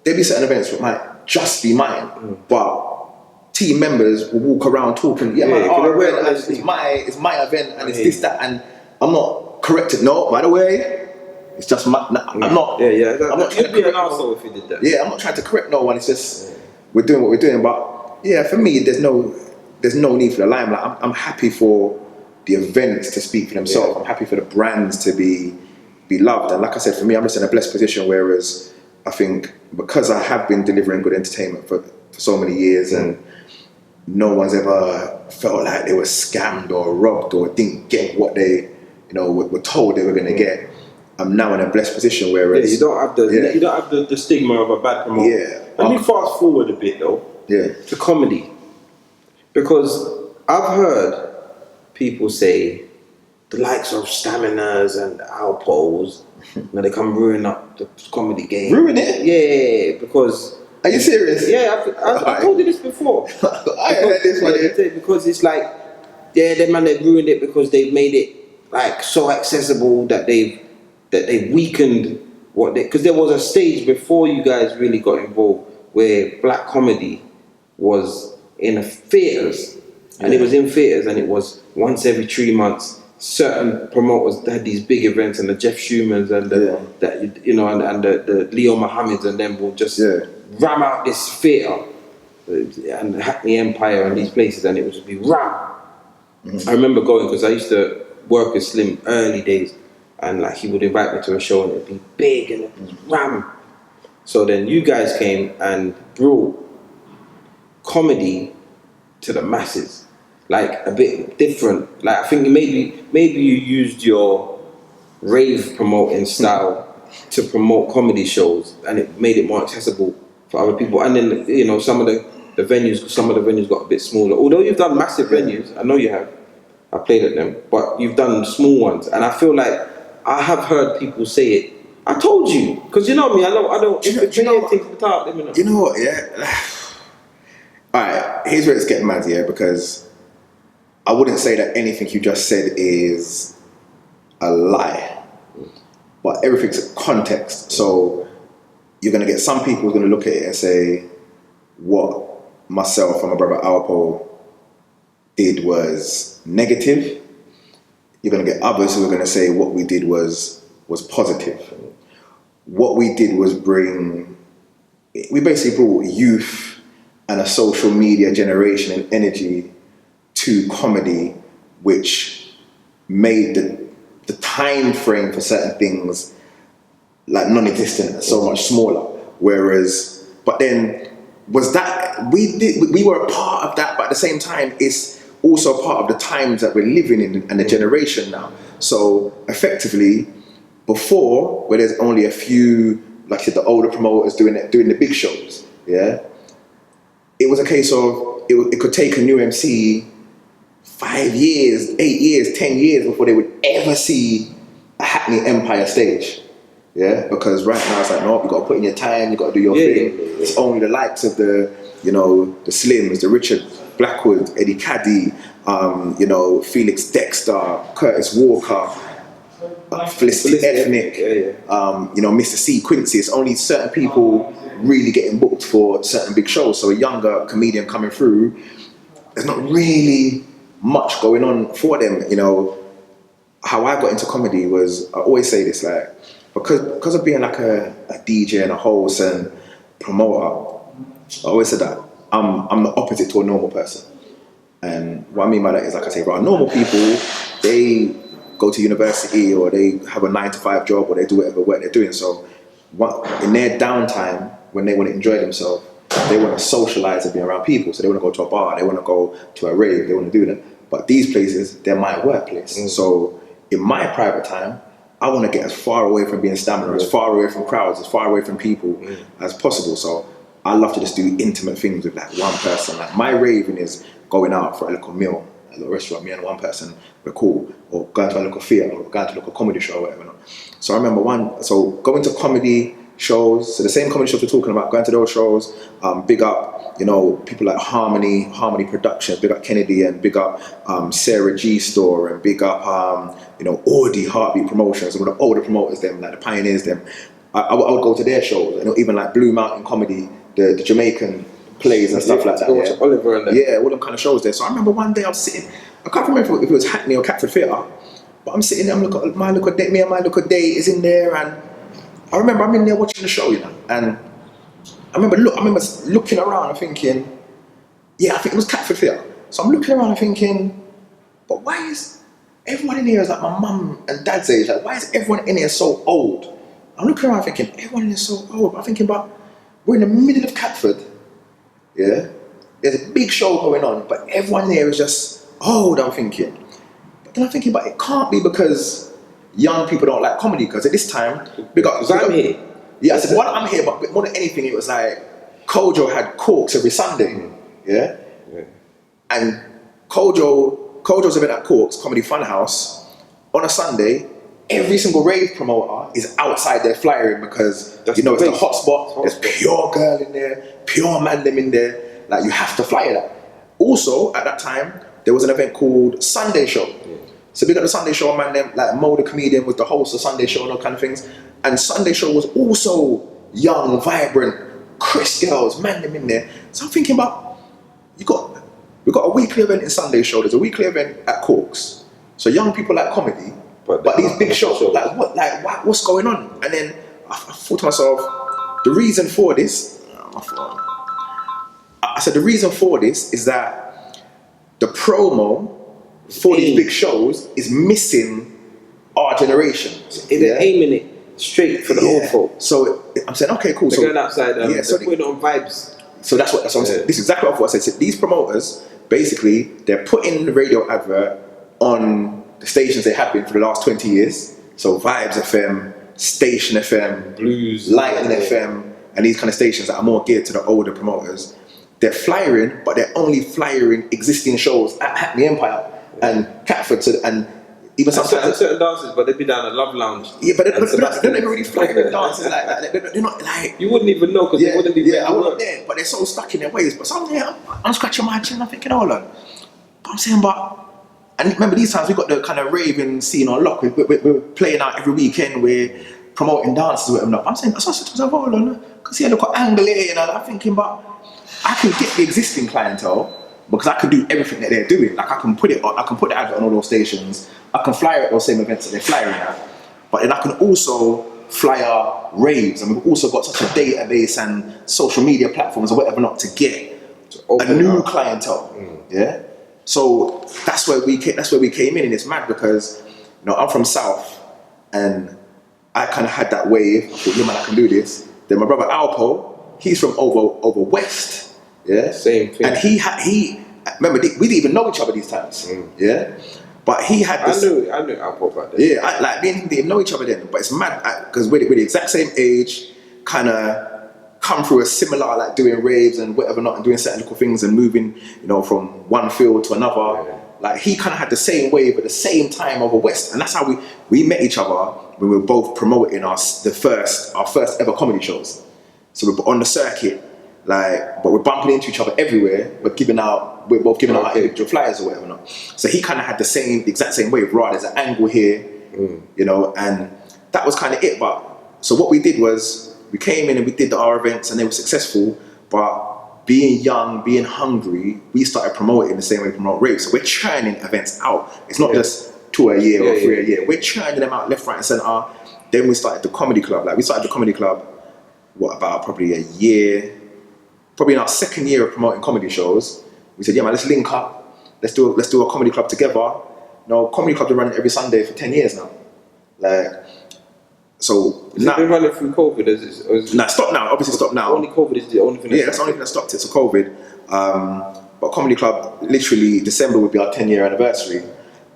there'll be certain events that might just be mine, but team members will walk around talking, it's my event and it's this, that, and I'm not corrected. No, by the way, it's just my, I'm not. I'm not trying to correct no one. If you did that. I'm not trying to correct no one. It's just we're doing what we're doing. But for me, there's no need for the limelight. I'm happy for the events to speak for themselves. I'm happy for the brands to be loved. And like I said, for me, I'm just in a blessed position. Whereas I think because I have been delivering good entertainment for so many years, and no one's ever felt like they were scammed or robbed or didn't get what they were told they were going to get. I'm now in a blessed position. Whereas you don't have the stigma of a bad promoter. Let me fast forward a bit though. To comedy, because I've heard people say the likes of Staminas and Alpos, they come ruin up the comedy game. Ruin it? Yeah, because. Are you serious? Yeah, I told you this before. I heard this one. Because it's they ruined it because they've made it so accessible that they've weakened because there was a stage before you guys really got involved where black comedy was in theatres, and it was in theatres, and it was once every 3 months. Certain promoters had these big events, and the Jeff Schumans and the Leo Mohammeds and them will just ram out this theatre and Hackney Empire and these places, and it would just be ram. I remember going because I used to work with Slim early days, and he would invite me to a show and it'd be big and it'd be ram. So then you guys came and brought comedy to the masses, a bit different. I think maybe you used your rave promoting style to promote comedy shows, and it made it more accessible for other people. And then some of the venues got a bit smaller. Although you've done massive venues, I know you have. I played at them, but you've done small ones, and I feel like I have heard people say it. I told you, because you know me. I don't. You know what? Yeah. All right. Here's where it's getting mad, because I wouldn't say that anything you just said is a lie, but everything's context. So you're going to get some people who's going to look at it and say, what myself and my brother Alpo did was negative. You're going to get others who are going to say what we did was positive. What we did was we basically brought youth and a social media generation and energy to comedy, which made the time frame for certain things non-existent, so much smaller. But then was that we were a part of that, but at the same time it's also part of the times that we're living in and the generation now. So effectively, before, where there's only a few, like I said, the older promoters doing the big shows, it was a case of it could take a new MC 5 years, 8 years, 10 years before they would ever see a Hackney Empire stage. Yeah, because right now it's like, no, you got to put in your time, you got to do your thing. It's only the likes of the Slims, the Richard Blackwood, Eddie Caddy, Felix Dexter, Curtis Walker, Felicity Ethnic, Mr. C, Quincy. It's only certain people really getting booked for certain big shows. So a younger comedian coming through, there's not really much going on for them. How I got into comedy was, I always say this, like, because of being like a DJ and a host and promoter, I always said that I'm the opposite to a normal person. And what I mean by that is, like I say, right, normal people, they go to university or they have a 9-to-5 job or they do whatever work they're doing. So in their downtime, when they want to enjoy themselves, they want to socialize and be around people. So they want to go to a bar, they want to go to a rave, they want to do that. But these places, they're my workplace. So in my private time, I want to get as far away from being stamina, as far away from crowds, as far away from people as possible. So I love to just do intimate things with like one person. Like my raving is going out for a little meal, a little restaurant, me and one person, we're cool. Or going to a local theatre, or going to a local comedy show or whatever. So I remember going to comedy shows, so the same comedy shows we're talking about, going to those shows, big up, people like Harmony Productions, big up Kennedy, and big up Sarah G Store, and big up Audi Heartbeat Promotions, and all the promoters, them, like the pioneers, them. I would go to their shows, even like Blue Mountain Comedy, the Jamaican plays and stuff like that. Yeah. Oliver and them. Yeah, all them kind of shows there. So I remember one day I was sitting, I can't remember if it was Hackney or Catford Theatre, but I'm sitting there, I'm looking at my local day, me and my local day is in there, and I remember I'm in there watching the show, and I remember looking around and thinking, yeah, I think it was Catford Theatre. So I'm looking around and thinking, but why is everyone in here is like my mum and dad's age? Like, why is everyone in here so old? I'm looking around thinking, everyone in here is so old. I'm thinking, but we're in the middle of Catford, yeah? There's a big show going on, but everyone there is just old, I'm thinking. But then I'm thinking, but it can't be because young people don't like comedy, because at this time, I'm here. Yeah, I said, well, I'm here, but more than anything, it was like, Kojo had Corks every Sunday, yeah? And Kojo's event at Corks, Comedy Funhouse, on a Sunday, every single rave promoter is outside there flyering because, it's the hot spot, there's pure girl in there, pure man them in there, like you have to flyer that. Also, at that time, there was an event called Sunday Show. Yeah. So big up the Sunday Show, man, them, like Mo the comedian was the host of Sunday Show and all kind of things. And Sunday Show was also young, vibrant, crisp girls, man them in there. So I'm thinking about, we've got a weekly event in Sunday Show, there's a weekly event at Corks. So young people like comedy, but these big shows, what's going on? And then I thought to myself, the reason for this, I said the reason for this is that the promo for these big shows is missing our generation. They're aiming it straight for the old folk. So I'm saying, okay, cool. They're going outside, so they're putting on vibes. So that's what I'm saying. This is exactly what I said. So these promoters, basically, they're putting the radio advert on the stations they have been for the last 20 years. So Vibes FM, Station FM, Blues, Lightning FM, and these kind of stations that are more geared to the older promoters. They're flyering, but they're only flyering existing shows at Hackney Empire and Catford, and even certain dances, but they'd be down at Love Lounge. Yeah, but they're not really flying dances like that. They're not like, you wouldn't even know because they wouldn't be. Yeah, I wasn't there, but they're so stuck in their ways. But some there, I'm scratching my chin. I'm thinking, hold on. But I'm saying, and remember these times we got the kind of raving scene on lock. We're playing out every weekend. We're promoting dances with them. I'm saying, I said to myself, hold on, because here look at angle here, I'm thinking, but I can get the existing clientele because I can do everything that they're doing. Like I can put the advert on all those stations. I can flyer at those same events that they're flyering at. But then I can also flyer raves, and we've also got such a database and social media platforms or whatever not to get a new clientele. Yeah. So that's where we came in, and it's mad because I'm from South, and I kind of had that wave. I thought, yeah, man, I can do this. Then my brother Alpo, he's from over West. Yeah, same thing. And he remember we didn't even know each other these times. Yeah, but he had this. I knew Alpo back then. Yeah, me and him didn't know each other then. But it's mad because we're the exact same age, kind of come through a similar, like doing raves and whatever not, and doing certain little things and moving, from one field to another. like he kind of had the same wave at the same time over West, and that's how we met each other when we were both promoting our first ever comedy shows. So we're on the circuit, like, but we're bumping into each other everywhere. We're both giving out our individual flyers or whatever. Not. So he kind of had the exact same wave. Right, there's an angle here, you know, and that was kind of it. But so what we did was we came in and we did our events, and they were successful. But being young, being hungry, we started promoting the same way we promote raves. So we're churning events out. It's not just 2 a year or 3 a year. We're churning them out left, right, and centre. Then we started the comedy club. Like we started the comedy club, about probably a year, probably in our second year of promoting comedy shows. We said, yeah man, let's link up. Let's do a comedy club together. Comedy clubs are running every Sunday for 10 years now. Like, so has it been running through COVID? Nah, stop now. Obviously, stop now. Only COVID is the only thing. That's the only thing that stopped it. So COVID. But comedy club, literally December would be our 10-year anniversary.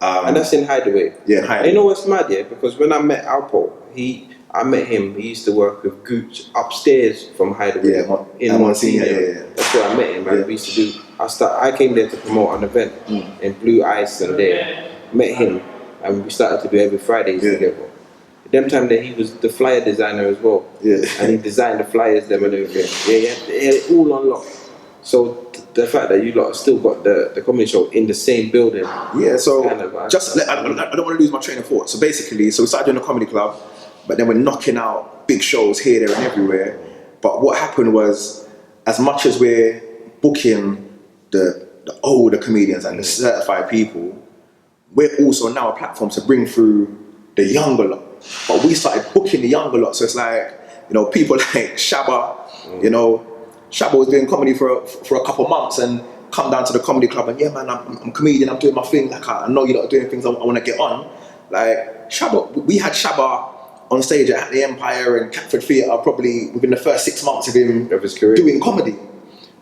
And that's in Hideaway. Yeah, in Hideaway. And you know what's mad? Yeah, because when I met Alpo, I met him. He used to work with Gooch upstairs from Hideaway in Monsignor. Yeah. That's where I met him. And we used to do. I came there to promote an event in Blue Ice, and there met him, and we started to do every Fridays together. Them time that he was the flyer designer as well. Yeah. And he designed the flyers, them and everything. Yeah, he had it all unlocked. So the fact that you lot still got the comedy show in the same building. Yeah, so I don't want to lose my train of thought. So basically, we started doing a comedy club, but then we're knocking out big shows here, there and everywhere. But what happened was, as much as we're booking the older comedians and the certified people, we're also now a platform to bring through the younger lot. But we started booking the younger lot, so it's like, people like Shabba, Shabba was doing comedy for a couple months and come down to the comedy club and, yeah man, I'm a comedian, I'm doing my thing, like I know you lot are doing things I want to get on. Like Shabba, we had Shabba on stage at the Empire and Catford Theatre probably within the first 6 months of him doing comedy.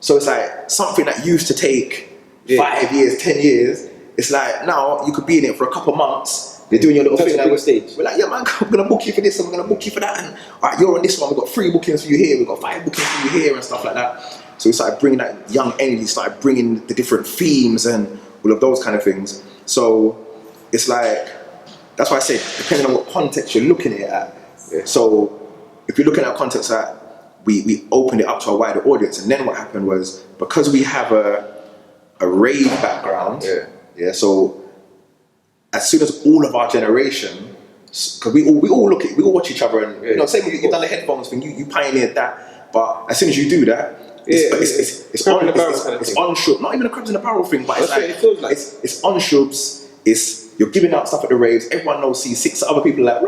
So it's like something that used to take 5 years, 10 years, it's like now you could be in it for a couple months. You're doing your little thing like stage. We're like, yeah man, I'm gonna book you for this and we're gonna book you for that, and alright, you're on this one, we've got 3 bookings for you here, we've got 5 bookings for you here and stuff like that. So we started bringing that young energy, started bringing the different themes and all of those kind of things. So it's like, that's why I say, depending on what context you're looking at it at. Yeah. So if you're looking at context that we opened it up to a wider audience, and then what happened was, because we have a rave background, so as soon as all of our generation, because we all watch each other, and same way you've done the headphones thing, you pioneered that. But as soon as you do that, it's on shub. Not even a crabs in the barrel thing, but it's like, it's on shubs. It's, you're giving out stuff at the raves. Everyone knows, see 6 other people like,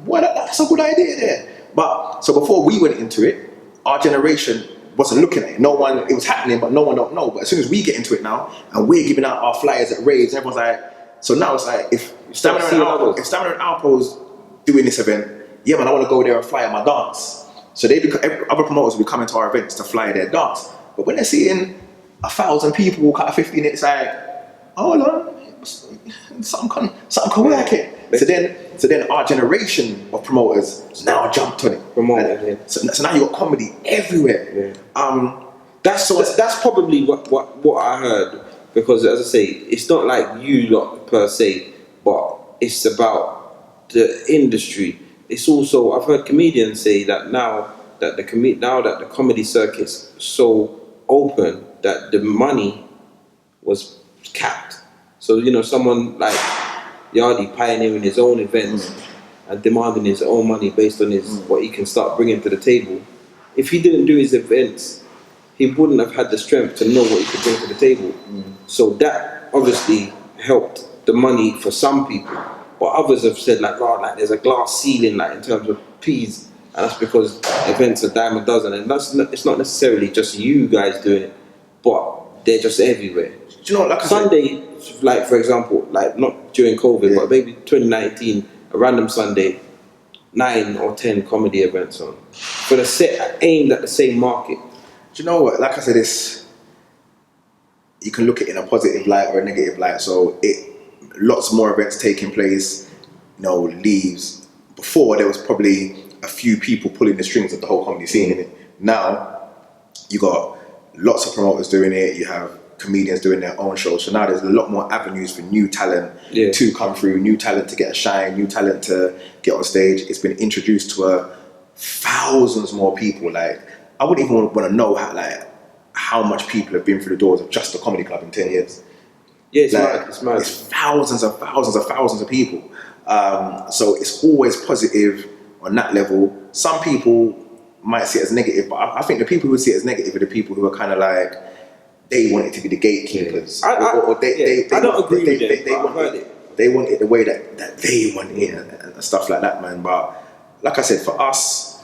what? That's a good idea there. But so before we went into it, our generation wasn't looking at it. It was happening, but no one don't know. But as soon as we get into it now, and we're giving out our flyers at raves, everyone's like. So now it's like, if Stamina and Alpo's doing this event, yeah man, I want to go there and fly my dance. So other promoters will be coming to our events to fly their dance. But when they're seeing 1,000 people walk out of 15, it's like, oh no, something can work it. So then our generation of promoters now jumped on it. So now you got comedy everywhere. That's probably what I heard. Because as I say, it's not like you lot per se, but it's about the industry. It's also, I've heard comedians say that now that the comedy circuit's so open that the money was capped. So someone like Yardi pioneering his own events and demanding his own money based on what he can start bringing to the table. If he didn't do his events, he wouldn't have had the strength to know what he could bring to the table. So that obviously helped the money for some people. But others have said like there's a glass ceiling in terms of P's, and that's because events are dime a dozen. And it's not necessarily just you guys doing it, but they're just everywhere. Do you know what, Sunday, for example, not during COVID, but maybe 2019, a random Sunday, 9 or 10 comedy events on, for the set aimed at the same market. Do you know what? Like I said, you can look at it in a positive light or a negative light. So lots more events taking place, leaves. Before there was probably a few people pulling the strings of the whole comedy scene in it. Now you got lots of promoters doing it. You have comedians doing their own shows. So now there's a lot more avenues for new talent to come through, new talent to get a shine, new talent to get on stage. It's been introduced to thousands more people. Like, I wouldn't even want to know how much people have been through the doors of just the comedy club in 10 years. Yeah, it's mad. It's mad. It's thousands and thousands and thousands of people. So it's always positive on that level. Some people might see it as negative, but I think the people who see it as negative are the people who are kind of like, they want it to be the gatekeepers. I don't agree with them. They want it the way that they want it and stuff like that, man. But like I said, for us,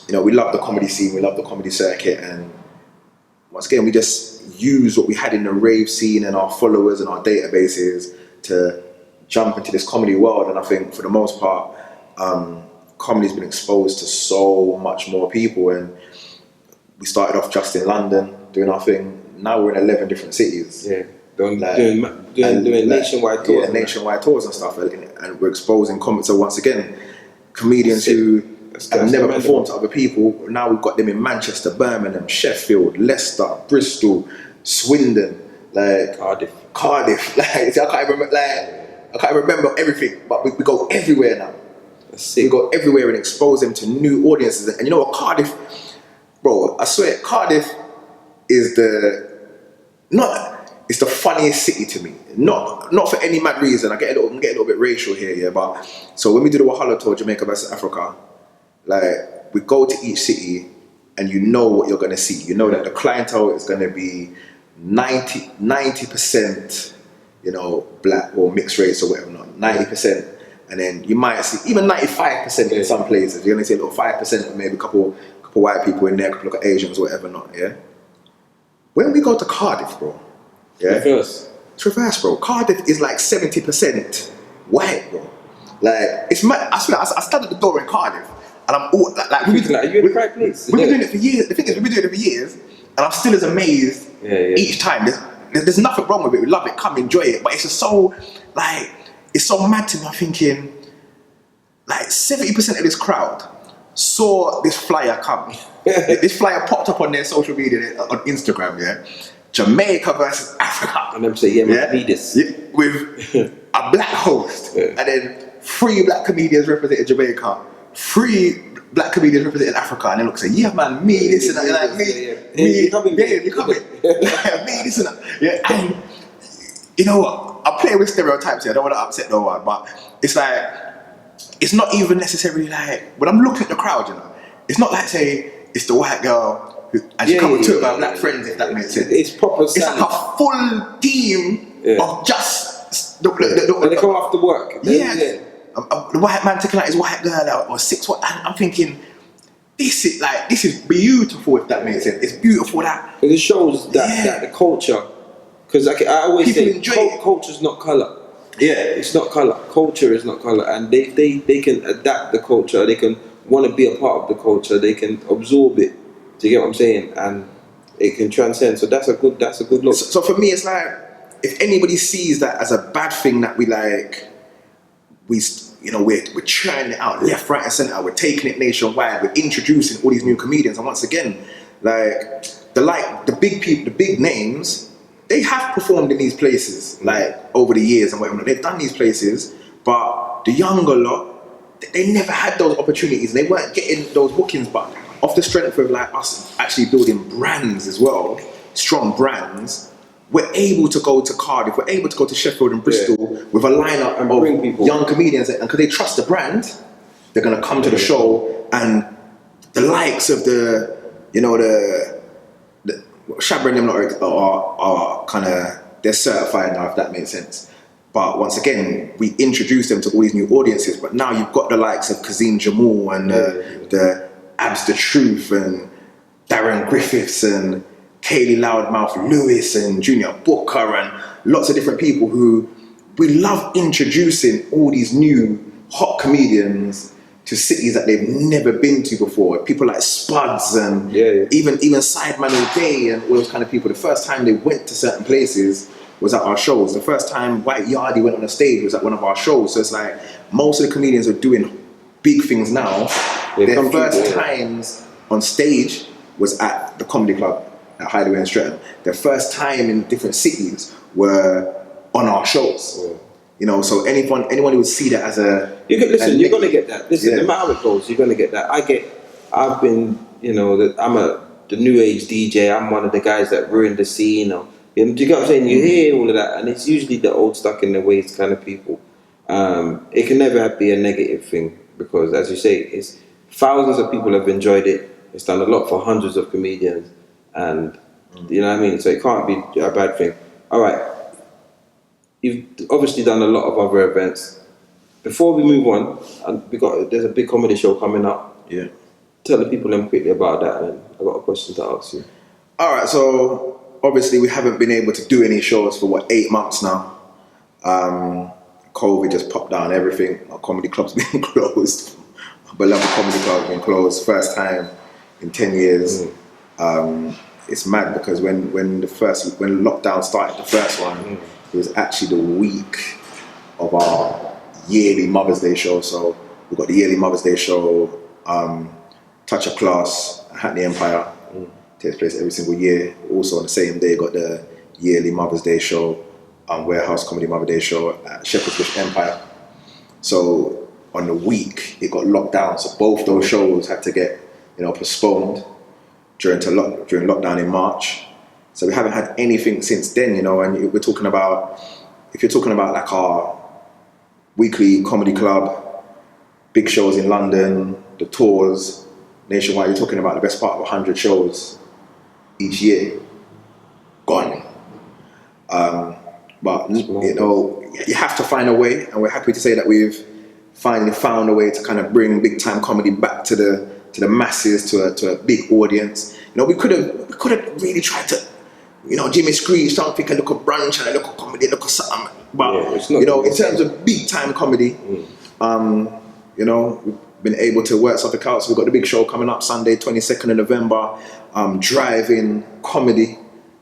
you know, we love the comedy scene, we love the comedy circuit, and once again, we just use what we had in the rave scene and our followers and our databases to jump into this comedy world. And I think for the most part, comedy's been exposed to so much more people, and we started off just in London doing our thing. Now we're in 11 different cities. Yeah, doing nationwide tours. Yeah, nationwide tours and stuff, and we're exposing comedy. So once again, comedians who have never performed to other people, now we've got them in Manchester, Birmingham, Sheffield, Leicester, Bristol, Swindon, Cardiff. Like, I can't remember everything, but we go everywhere now. We go everywhere and expose them to new audiences. And you know what, Cardiff, bro, I swear, Cardiff is it's the funniest city to me. Not for any mad reason. I'm getting a little bit racial here, yeah. But so when we do the Wahala tour, Jamaica versus Africa, like, we go to each city, and you know what you're gonna see. You know that the clientele is gonna be 90%, you know, black or mixed race or whatever, not 90%. And then you might see even 95% in some places. You're gonna see a little 5%, maybe a couple white people in there, a couple of Asians, whatever, not, yeah. When we go to Cardiff, bro, yeah, it's reverse, bro. Cardiff is like 70% white, bro. Like, it's mad. I swear, I stand at the door in Cardiff, and I'm all like you're in the right place. We've been doing it for years. The thing is, we've been doing it for years, and I'm still as amazed each time. There's nothing wrong with it. We love it. Come enjoy it. But it's just so, like, it's so mad to me. I'm thinking, like, 70% of this crowd saw this flyer come. This flyer popped up on their social media, on Instagram, yeah? Jamaica versus Africa. And them say, man, need this. Yeah, with a black host. And then 3 black comedians representing Jamaica, 3 black comedians representing Africa. And then look, say, yeah, man, me, this and that. Like, me, you coming. Me, this and that. Yeah, and you know what? I'm playing with stereotypes here. I don't want to upset no one, but it's like, it's not even necessarily like, when I'm looking at the crowd, you know, it's not like, say, it's the white girl and she come with 2 of her black friends, if that makes sense. It's proper. It's like a full team of just and they come after work. The white man taking out his white girl or 6 white, and I'm thinking, this is beautiful, if that makes sense. It's beautiful that it shows that the culture, because like I always people say, culture's not colour. Yeah, it's not colour. Culture is not colour, and they can adapt the culture. They can want to be a part of the culture. They can absorb it. Do you get what I'm saying? And it can transcend. So that's a good look. So for me, it's like, if anybody sees that as a bad thing, that we're churning it out left, right, and centre. We're taking it nationwide. We're introducing all these new comedians, and once again, like the big people, the big names, they have performed in these places like over the years and whatever. They've done these places, but the younger lot, they never had those opportunities. They weren't getting those bookings, but off the strength of like us actually building brands as well, strong brands, we're able to go to Cardiff, we're able to go to Sheffield and Bristol with a lineup of young comedians, and because they trust the brand, they're gonna come to the show, and the likes of the Shabra and them are kind of, they're certified now, if that makes sense. But once again, we introduce them to all these new audiences, but now you've got the likes of Kazim Jamal and the Abs the Truth and Darren Griffiths and Kaylee Loudmouth Lewis and Junior Booker and lots of different people who we love introducing all these new hot comedians to cities that they've never been to before. People like Spuds and even Sideman O'Day and all those kind of people. The first time they went to certain places was at our shows. The first time White Yardie went on a stage was at one of our shows. So it's like, most of the comedians are doing big things now. Their first times on stage was at the comedy club. at Hideaway and Streatham, their first time in different cities were on our shows. Yeah. You know, so anyone who would see that as a You're gonna get that. Listen, Yeah. no matter how it goes, you're gonna get that. I've been, the new age DJ. I'm one of the guys that ruined the scene. Or, do you get what I'm saying? You hear all of that, and it's usually the old stuck in their ways kind of people. It can never be a negative thing because, as you say, it's thousands of people have enjoyed it. It's done a lot for hundreds of comedians, and you know what I mean. So it can't be a bad thing. All right, you've obviously done a lot of other events. Before we move on, and there's a big comedy show coming up. Yeah. Tell the people then quickly about that, and I got a question to ask you. All right, so obviously we haven't been able to do any shows for 8 months now. COVID just popped down everything. Our comedy club's been closed. My beloved comedy club's been closed. First time in 10 years. It's mad because when lockdown started, the first one, it was actually the week of our yearly Mother's Day show. So we've got the yearly Mother's Day show, Touch of Class at Hackney Empire. Takes place every single year. Also on the same day, got the yearly Mother's Day show, Warehouse Comedy Mother's Day show at Shepherd's Bush Empire. So on the week, it got locked down. So both those shows had to get, postponed during lockdown in March. So we haven't had anything since then, and we're talking about, if you're talking about like our weekly comedy club, big shows in London, the tours, nationwide, you're talking about the best part of 100 shows each year, gone. But you have to find a way, and we're happy to say that we've finally found a way to kind of bring big time comedy back to the masses, to a big audience. We could have really tried to, Jimmy Screech, something, a little brunch and a little comedy, a little something. But in terms of big time comedy, we've been able to work something out. So we've got the big show coming up Sunday, 22nd of November, drive-in comedy.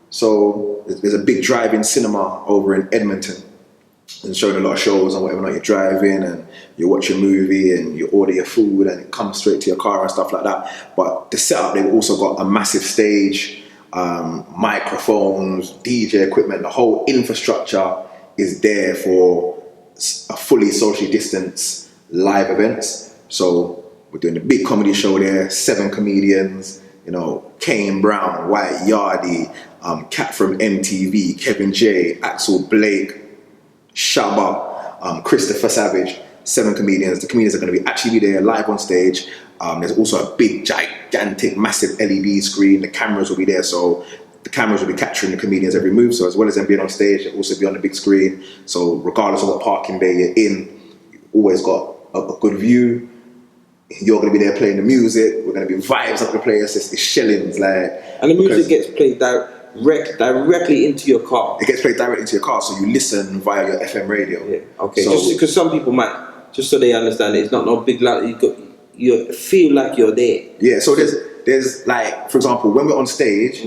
So there's a big drive-in cinema over in Edmonton, and showing a lot of shows and whatever. Like you drive in and you watch a movie and you order your food and it comes straight to your car and stuff like that. But the setup, they've also got a massive stage, microphones, DJ equipment. The whole infrastructure is there for a fully socially distanced live events. So we're doing a big comedy show there, 7 comedians, Kane Brown, White Yardie, Cat from MTV, Kevin J, Axel Blake, Shabba, Christopher Savage, 7 comedians. The comedians are going to actually be there live on stage. There's also a big, gigantic, massive LED screen. The cameras will be there, so the cameras will be capturing the comedians' every move. So as well as them being on stage, they'll also be on the big screen. So regardless of what parking bay you're in, you've always got a good view. You're going to be there playing the music. We're going to be vibes up the place. It's shillings, and the music gets played directly into your car. It gets played directly into your car, so you listen via your FM radio. Yeah. Okay. So, just because some people might, just so they understand, it's not no big loud. You feel like you're there. Yeah. So there's like, for example, when we're on stage,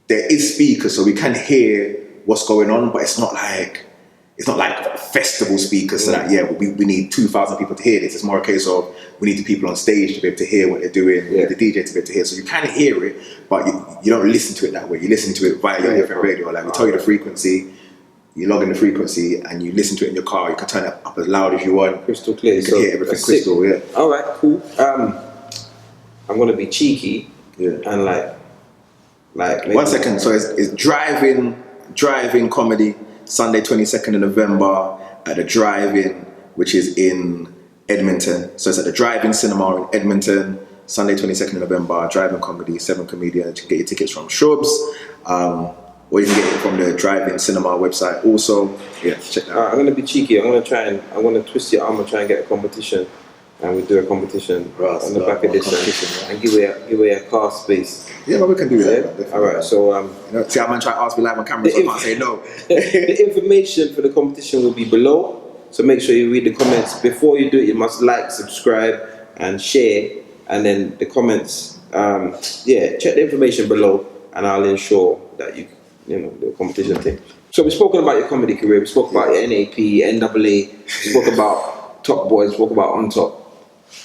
there is speakers, so we can hear what's going on, but it's not like festival speakers. So that we need 2,000 people to hear this. It's more a case of we need the people on stage to be able to hear what they're doing. We need the DJ to be able to hear. So you can hear it, but you don't listen to it that way. You listen to it via your FM radio. Like we tell you the frequency, you log in the frequency, and you listen to it in your car. You can turn it up as loud as you want. Crystal clear. You can hear everything crystal. Yeah. All right. Cool. I'm gonna be cheeky. Yeah. And like. 1 second. So it's drive-in comedy. Sunday 22nd of November at the drive-in, which is in Edmonton. So it's at the drive-in cinema in Edmonton. Sunday 22nd of November, drive-in comedy, 7 comedians. You can get your tickets from Shrubs, or you can get it from the drive-in cinema website also. Yeah, check that out. I'm gonna be cheeky. I'm gonna twist your arm and try and get a competition, and we do a competition on the back edition and give away a car space. Yeah, but we can do that. Yeah? All right. So see how man try to ask me live on camera, so I can't say no. The information for the competition will be below. So make sure you read the comments before you do it. You must like, subscribe, and share. And then the comments. Check the information below, and I'll ensure that the competition thing. So we've spoken about your comedy career. We spoke about your NAP, NAA. We spoke about Top Boys. We spoke about On Top.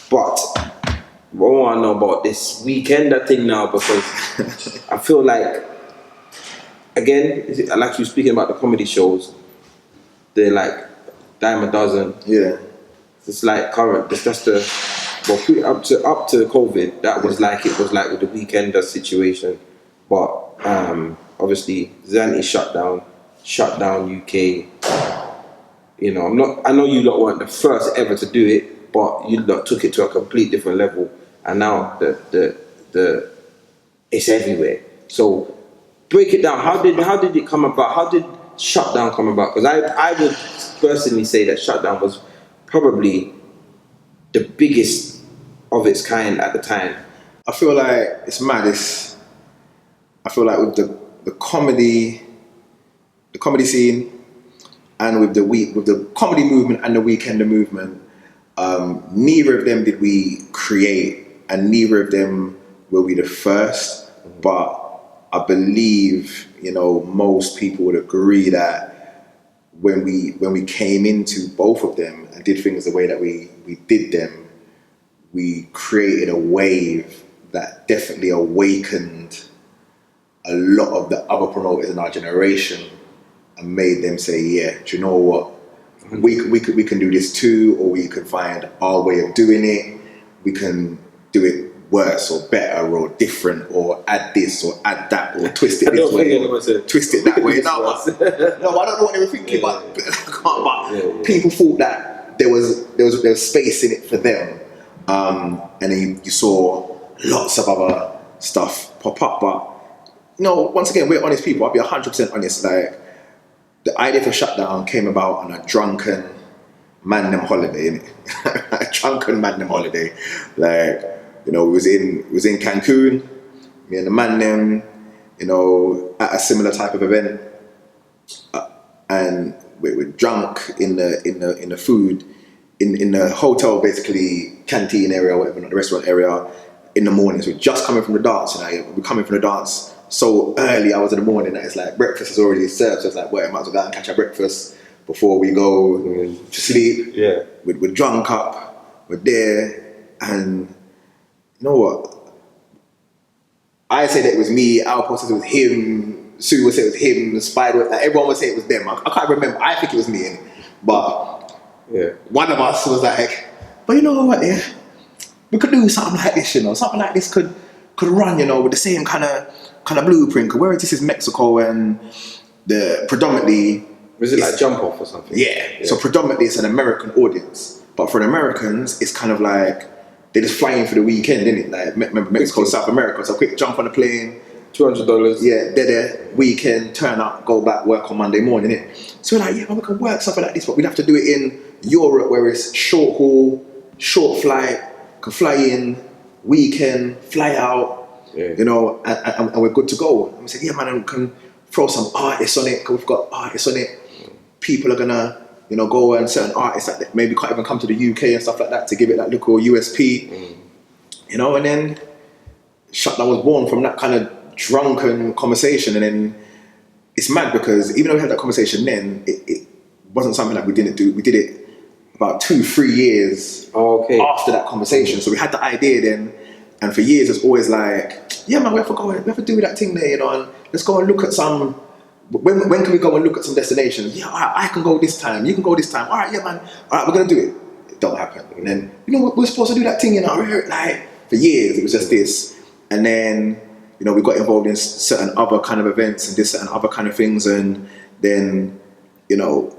But want to know about this weekender thing now because I feel like, again, like you were speaking about the comedy shows, they're like dime a dozen. Yeah. It's like current. It's just the up to COVID. That was like it was like with the weekender situation, but obviously Zanti shut down UK. You know, I know you lot weren't the first ever to do it, but you lot took it to a complete different level, and now the it's everywhere. So break it down. How did it come about? How did shutdown come about? Because I would personally say that shutdown was probably the biggest of its kind at the time. I feel like it's mad. I feel like with the comedy scene, and with the comedy movement and the weekender movement, neither of them did we create, and neither of them were we the first. But I believe, you know, most people would agree that when we came into both of them and did things the way that we did them, we created a wave that definitely awakened a lot of the other promoters in our generation and made them say, yeah, do you know what? We can do this too, or we can find our way of doing it. We can do it worse or better or different, or add this or add that, or twist it this way, or twist it that way. No, I don't know what they were thinking, but people thought that there was space in it for them, and then you saw lots of other stuff pop up. But no, once again, we're honest people. I'll be 100% honest. Like, the idea for shutdown came about on a drunken man-them holiday, innit? A drunken man-them holiday. Like, you know, we was in Cancun, me and the man-them, you know, at a similar type of event, and we were drunk in the food, in the hotel, basically canteen area, or whatever, not the restaurant area, in the mornings. We're just coming from the dance, you know, we're coming from the dance so early hours in the morning that it's like breakfast is already served, so it's like, well, I might as well go and catch our breakfast before we go to sleep. Yeah. We're drunk up, we're there, and you know what? I say that it was me, Al said it was him, Sue would say it was him, Spider, like everyone would say it was them. I can't remember, I think it was me, but yeah, one of us was like, but you know what, yeah, we could do something like this, you know, something like this could run, you know, with the same kind of blueprint. Whereas this is Mexico, and the predominantly was it like Jump Off or something? Yeah. So predominantly it's an American audience, but for the Americans it's kind of like they're just flying for the weekend, isn't it? Like, remember Mexico, South America, so quick jump on a plane, $200. Yeah, they're there, weekend, turn up, go back, work on Monday morning, innit? So we're like, yeah, well, we can work something like this, but we'd have to do it in Europe where it's short haul, short flight, can fly in, weekend, fly out, you know, and we're good to go. And we said, yeah, man, we can throw some artists on it, because we've got artists on it. People are gonna, you know, go, and certain artists that maybe can't even come to the UK and stuff like that to give it that little USP, you know. And then Shutdown was born from that kind of drunken conversation. And then it's mad because even though we had that conversation then, it wasn't something that we didn't do. We did it about 2-3 years after that conversation. So we had the idea then, and for years it's always like, yeah man, we have to do that thing there, you know, and let's go and look at some. When can we go and look at some destinations? Yeah, all right, I can go this time, you can go this time. All right, yeah man, all right, we're gonna do it. It don't happen. And then, you know, we're supposed to do that thing, you know, like for years it was just this. And then, you know, we got involved in certain other kind of events and did certain other kind of things, and then, you know,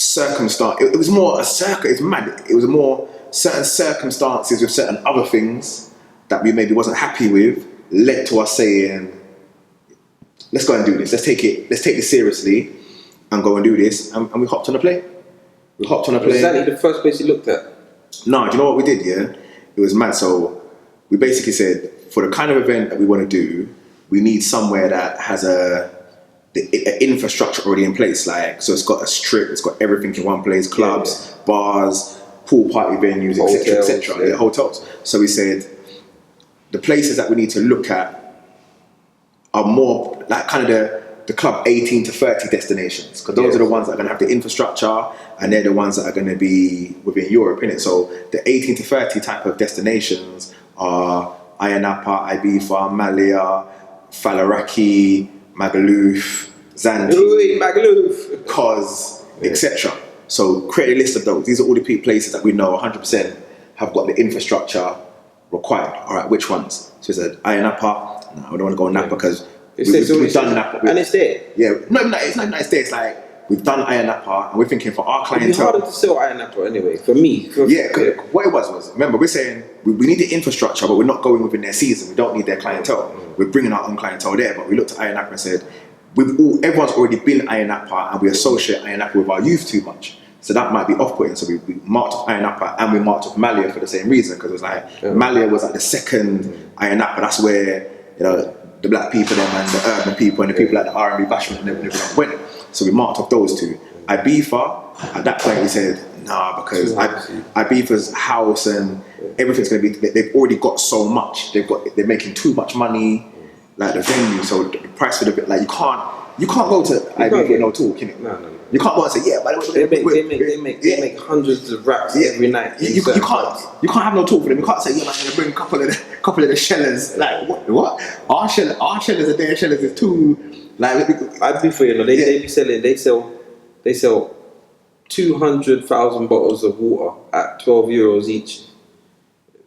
it was more a circle. It's mad. It was more certain circumstances with certain other things that we maybe wasn't happy with led to us saying, let's go and do this. Let's take this seriously and go and do this. And we hopped on a plane. Was that the first place you looked at? No, do you know what we did? Yeah, it was mad. So we basically said, for the kind of event that we want to do, we need somewhere that has the infrastructure already in place. Like, so it's got a strip, it's got everything in one place: clubs, bars, pool party venues, etc., etc. Yeah, hotels. So we said the places that we need to look at are more like kind of the club 18 to 30 destinations, because those are the ones that are going to have the infrastructure, and they're the ones that are going to be within Europe, innit? So the 18 to 30 type of destinations are Ayanapa, Ibiza, Malia, Falaraki, Magaluf, Zante, Wait, Magaluf. Cos, etc. So create a list of those. These are all the places that we know 100% have got the infrastructure required. All right, which ones? So it's Ayanapa. No, I don't want to go Napa because we've done Napa. And it's there. Yeah, no, it's not nice there. It's like we've done Ayanapa and we're thinking for our It'd be clientele. harder to sell Ayanapa anyway, for me. What it was, remember, we're saying we need the infrastructure, but we're not going within their season. We don't need their clientele. We're bringing our own clientele there, but we looked at Ayanapa and said, everyone's already been Ayanapa and we associate Ayanapa with our youth too much. So that might be off-putting. So we marked off Ayanapa and we marked off Malia for the same reason, because it was like, Malia was like the second Ayanapa. That's where, the black people them and the urban people and the people like the R&B bashment and everything went. So we marked off those two. Ibiza, at that point we said, nah, because Ibiza's house and everything's going to be, they've already got so much. They're making too much money, like the venue. So the price for the bit, like you can't go to Ibiza with no talk, innit? No. You can't go and say, yeah, but they make hundreds of raps every night. You can't have no talk for them. You can't say, yeah, man, I'm gonna bring a couple of the shellers. Like what? Our shellers a day, shellers is too. Like I'd be for they sell 200,000 bottles of water at €12 each.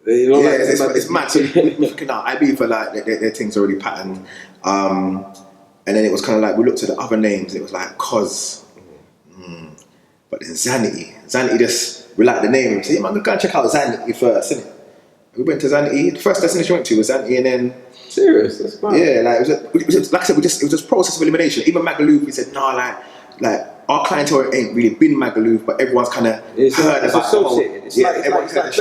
It's mad. So I'd be for like their things already patterned. And then it was kind of like we looked at the other names. It was like Cos. But then Zanity just, we like the name. We said, yeah, man, go and check out Zanity first, innit? We went to Zanity. The first destination we went to was Zanity, and then... Serious? That's fine. Yeah, like, it was just, like I said, it was just process of elimination. Even Magaluf, we said, no, like our clientele ain't really been Magaluf, but everyone's kind of heard about associated. It's like everyone's heard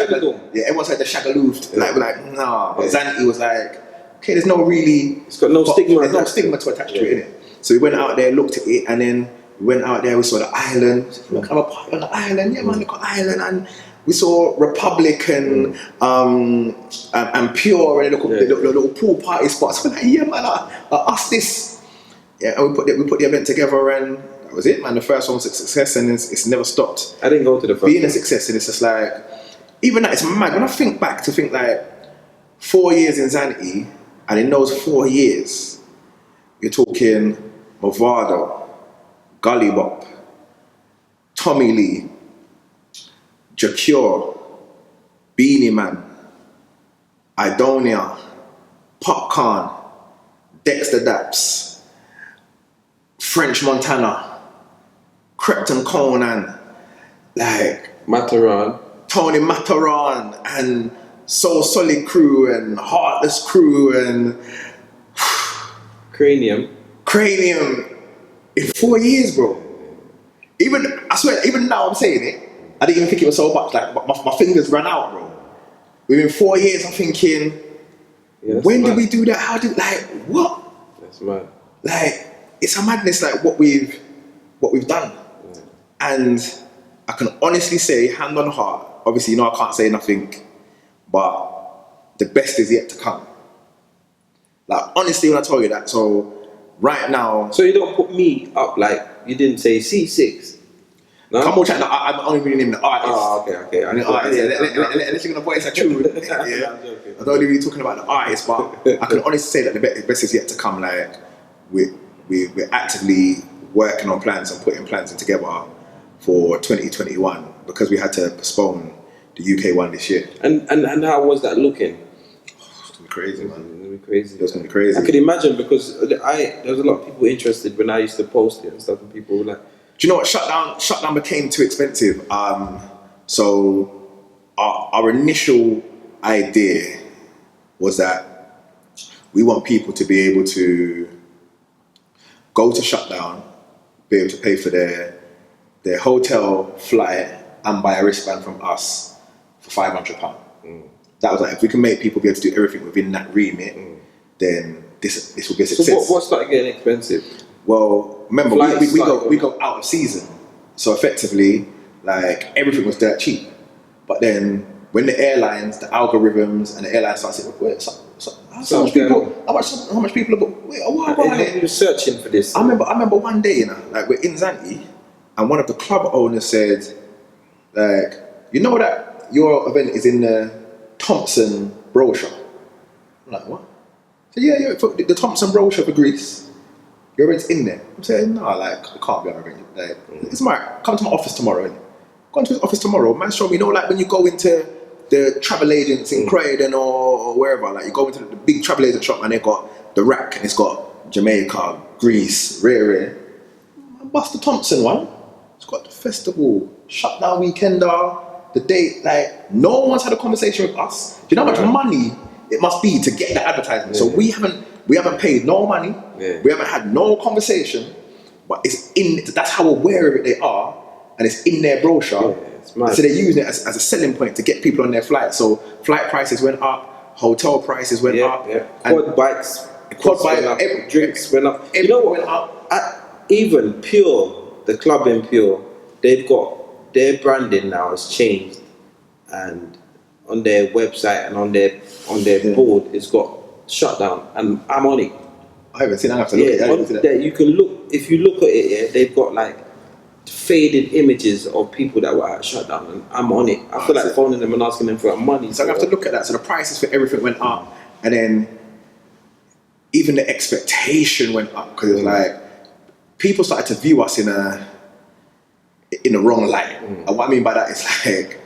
the Shagaluf. Like, we're like, nah. But Zanity was like, okay, there's no really... It's got no stigma. There's no stigma to attach to it, innit? So we went out there, looked at it, and then we went out there, we saw the island. Look, have a party on the island. Yeah, man, look at the island. And we saw Republic and Pure and little pool party spots. We're like, yeah, man, us this. Yeah, and we put the event together, and that was it, man. The first one was a success, and it's never stopped. I didn't go to the first being one. A success, and it's just like, even that, it's mad. When I think back to think like 4 years in Zanity, and in those 4 years, you're talking Movado, Gully Bop, Tommy Lee, Jacure, Beanie Man, Idonia, Popcorn, Dexter Daps, French Montana, Crepton Conan, like Mataran, Tony Mataran, and Soul Solid Crew, and Heartless Crew, and Cranium. In 4 years, bro. I swear, even now I'm saying it, I didn't even think it was so much. Like my fingers ran out, bro. Within 4 years, I'm thinking, when did we do that? How did what? That's mad. Like, it's a madness, like what we've done. Yeah. And I can honestly say, hand on heart, obviously, I can't say nothing, but the best is yet to come. Like, honestly, when I tell you that, so right now... So you don't put me up like, you didn't say C6? No? Come on, chat. I'm only really naming the artist. Oh, okay. I mean, artist, unless you're going to voice a tune. Yeah. I don't really talking about the artist, but I can honestly say that the best is yet to come. Like, we're actively working on plans and putting plans together for 2021 because we had to postpone the UK one this year. And how was that looking? It's gonna be crazy, man. It's gonna be crazy. It was gonna be crazy. I could imagine because there was a lot of people interested when I used to post it and stuff, and people were like, do you know what? Shutdown became too expensive. So our initial idea was that we want people to be able to go to Shutdown, be able to pay for their hotel, flight, and buy a wristband from us for £500. That was like, if we can make people be able to do everything within that remit, then this will be a success. So what started getting expensive? Well, remember, we go out of season. So effectively, like, everything was dirt cheap. But then when the airlines, the algorithms and the airlines start saying, wait, how much people are, wait, you were searching for this. I remember one day, like, we're in Zanti, and one of the club owners said, like, you know that your event is in the Thompson brochure. I'm like, what? So yeah, for the Thompson brochure for Greece. Your rent's in there. I'm saying, no, like, it can't be on rent. Like, it's my, come to my office tomorrow, innit? Go into his office tomorrow, man, show me, like when you go into the travel agents in Croydon or wherever, like you go into the big travel agent shop and they got the rack and it's got Jamaica, Greece, rare. Bust the Thompson one. It's got the festival, shutdown weekender, the date, like, no one's had a conversation with us. Do you know how much money it must be to get the advertisement? So we haven't paid no money, we haven't had no conversation, but it's in, that's how aware of it they are, and it's in their brochure. So they're using it as a selling point to get people on their flight. So flight prices went up, hotel prices went up, quad bikes went up, drinks went up. You know what went up? Even Pure, the club in Pure, they've got their branding now has changed, and on their website and on their board it's got shutdown, and I'm on it. I haven't seen that. I have to look at that. You can look, if you look at it, they've got like faded images of people that were at shutdown, and I'm on it. I feel like phoning them and asking them for money. So I have to look at that. So the prices for everything went up, and then even the expectation went up, because it was like people started to view us in the wrong light. And what I mean by that is like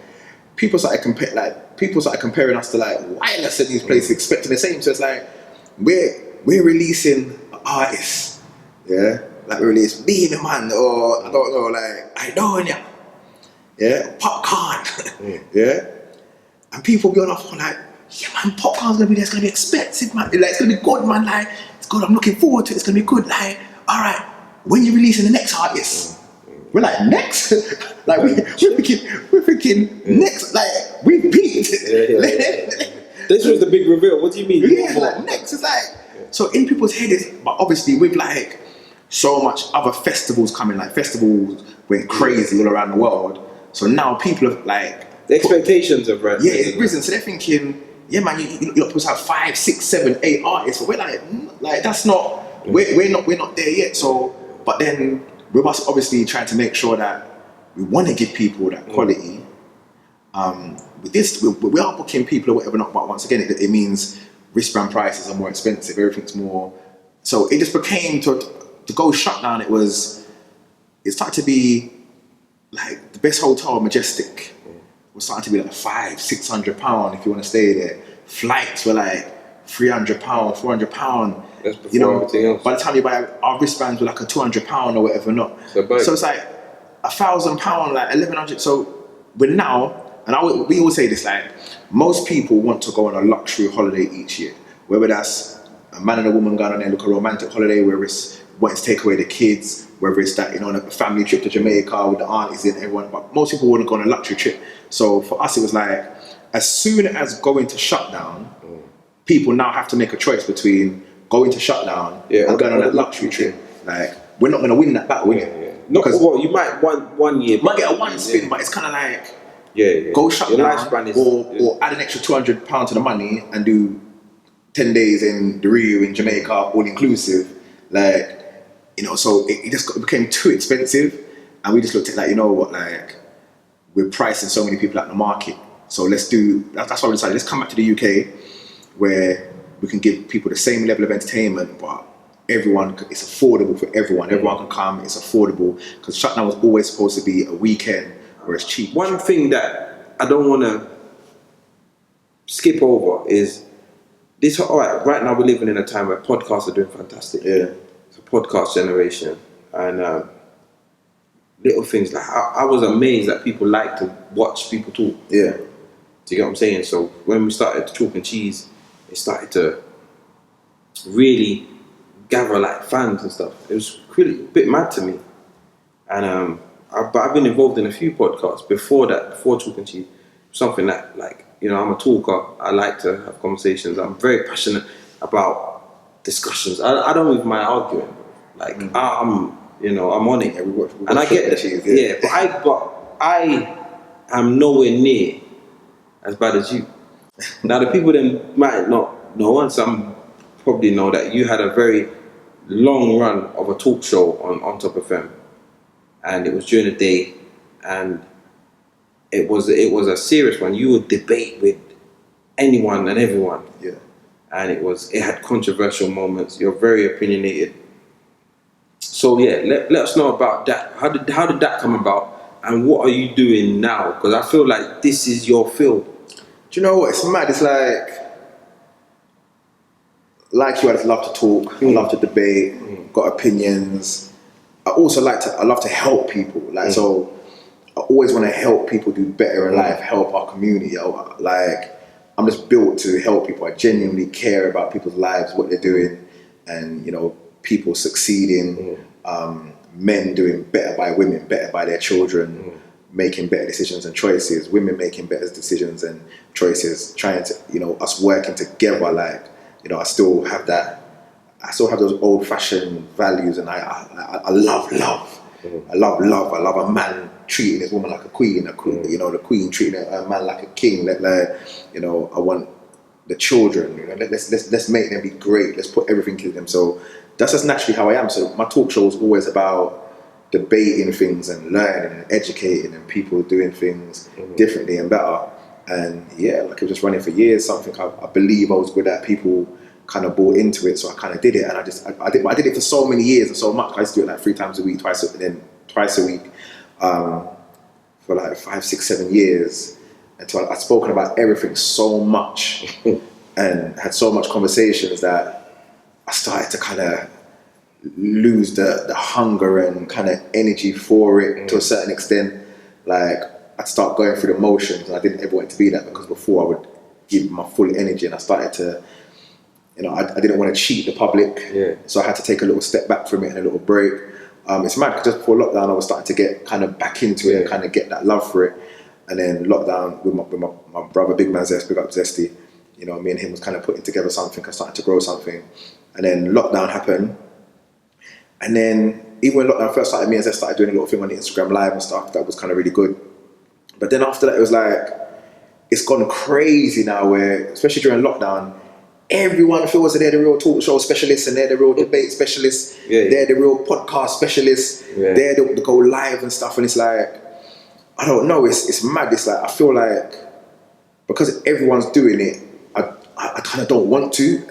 people started comparing us to like wireless at these places, expecting the same. So it's like we're releasing artists, like we release Being a Man, or I don't know, like I know ya, Popcorn, and people be on our phone like, yeah man, Popcorn's gonna be expensive, man. Like it's gonna be good, man. Like it's good. I'm looking forward to it. It's gonna be good. Like, all right, when you releasing the next artist? We're like, next? Like we're thinking next, like we beat. This was the big reveal. What do you mean? Yeah, like next. It's like, so in people's heads, but obviously with like so much other festivals coming, like festivals went crazy all around the world. So now people are like, the expectations have risen. Yeah, it's risen. So they're thinking, yeah man, you're supposed to have 5, 6, 7, 8 artists, but we're like that's not, we're not there yet. So, but then we must obviously try to make sure that we want to give people that quality. With this, we are booking people or whatever, not, but once again, it means wristband prices are more expensive, everything's more. So it just became to go shut down. It started to be like the best hotel, Majestic, was starting to be like £500-600 if you want to stay there. Flights were like £300, £400. That's before everything else. By the time you buy our wristbands were like a £200 or whatever, not. So it's like £1,000, like 1,100. So we're now, and we always say this, like most people want to go on a luxury holiday each year, whether that's a man and a woman going on there, look, a romantic holiday, whether it's wanting to take away the kids, whether it's that, on a family trip to Jamaica with the aunties and everyone, but most people want to go on a luxury trip. So for us, it was like, as soon as going to shutdown, people now have to make a choice between going to shutdown and going on a luxury trip. Like, we're not going to win that battle, innit? Because you might one year, might get a one spin, but it's kind of like, go shut your down, lifespan is, or add an extra £200 to the money and do 10 days in the Rio in Jamaica, all inclusive. Like, so it just became too expensive, and we just looked at like, you know what, like we're pricing so many people out in the market, so let's do. That's why we decided, let's come back to the UK where we can give people the same level of entertainment, but it's affordable for everyone. Everyone can come. It's affordable, because shutdown was always supposed to be a weekend where it's cheap. One thing that I don't want to skip over is this. All right now we're living in a time where podcasts are doing fantastic. It's a podcast generation, and little things like I was amazed that people like to watch people talk. Do you get what I'm saying? So when we started Chalk and Cheese, it started to really gather like fans and stuff. It was really a bit mad to me, and but I've been involved in a few podcasts before Chalk and Cheese. Something that, like, I'm a talker. I like to have conversations. I'm very passionate about discussions. I don't even mind arguing. Like I'm on it, and I get that. But I am nowhere near as bad as you. Now the people that might not know, and some probably know, that you had a very long run of a talk show on Top FM, and it was during the day, and it was a serious one. You would debate with anyone and everyone. Yeah. And it had controversial moments. You're very opinionated. So yeah, let us know about that. How did that come about, and what are you doing now? Because I feel like this is your field. Do you know what? It's mad. It's like you. I just love to talk. I love to debate. Got opinions. I love to help people. So, I always want to help people do better in life. Help our community. I'm just built to help people. I genuinely care about people's lives, what they're doing, and people succeeding. Men doing better by women, better by their children, making better decisions and choices. Women making better decisions and choices. Trying to us working together. I still have that. I still have those old-fashioned values, and I love love. I love love. I love a man treating his woman like a queen. The queen treating a man like a king. I want the children. Let's make them be great. Let's put everything into them. So that's just naturally how I am. So my talk show is always about debating things and learning and educating and people doing things differently and better. And yeah, I was just running for years. Something I believe I was good at. People kind of bought into it, so I kind of did it, and I did it for so many years and so much. I used to do it 3 times a week, twice a week, for 5, 6, 7 years, until I'd spoken about everything so much and had so much conversations that I started to kind of lose the hunger and kind of energy for it to a certain extent. I'd start going through the motions, and I didn't ever want it to be that, because before I would give my full energy, and I started to I didn't want to cheat the public, so I had to take a little step back from it and a little break. It's mad, because just before lockdown I was starting to get kind of back into it and kind of get that love for it. And then lockdown with my brother, big man Zest, big up Zesty, me and him was kind of putting together something. I started to grow something, and then lockdown happened. And then even when lockdown first started, me and Zest started doing a little thing on the Instagram live and stuff that was kind of really good. But then after that, it was it's gone crazy now, where especially during lockdown, everyone feels that they're the real talk show specialists, and they're the real debate specialists. They're the real podcast specialists. They're the go live and stuff. And it's I don't know. It's mad. It's I feel like because everyone's doing it, I kind of don't want to.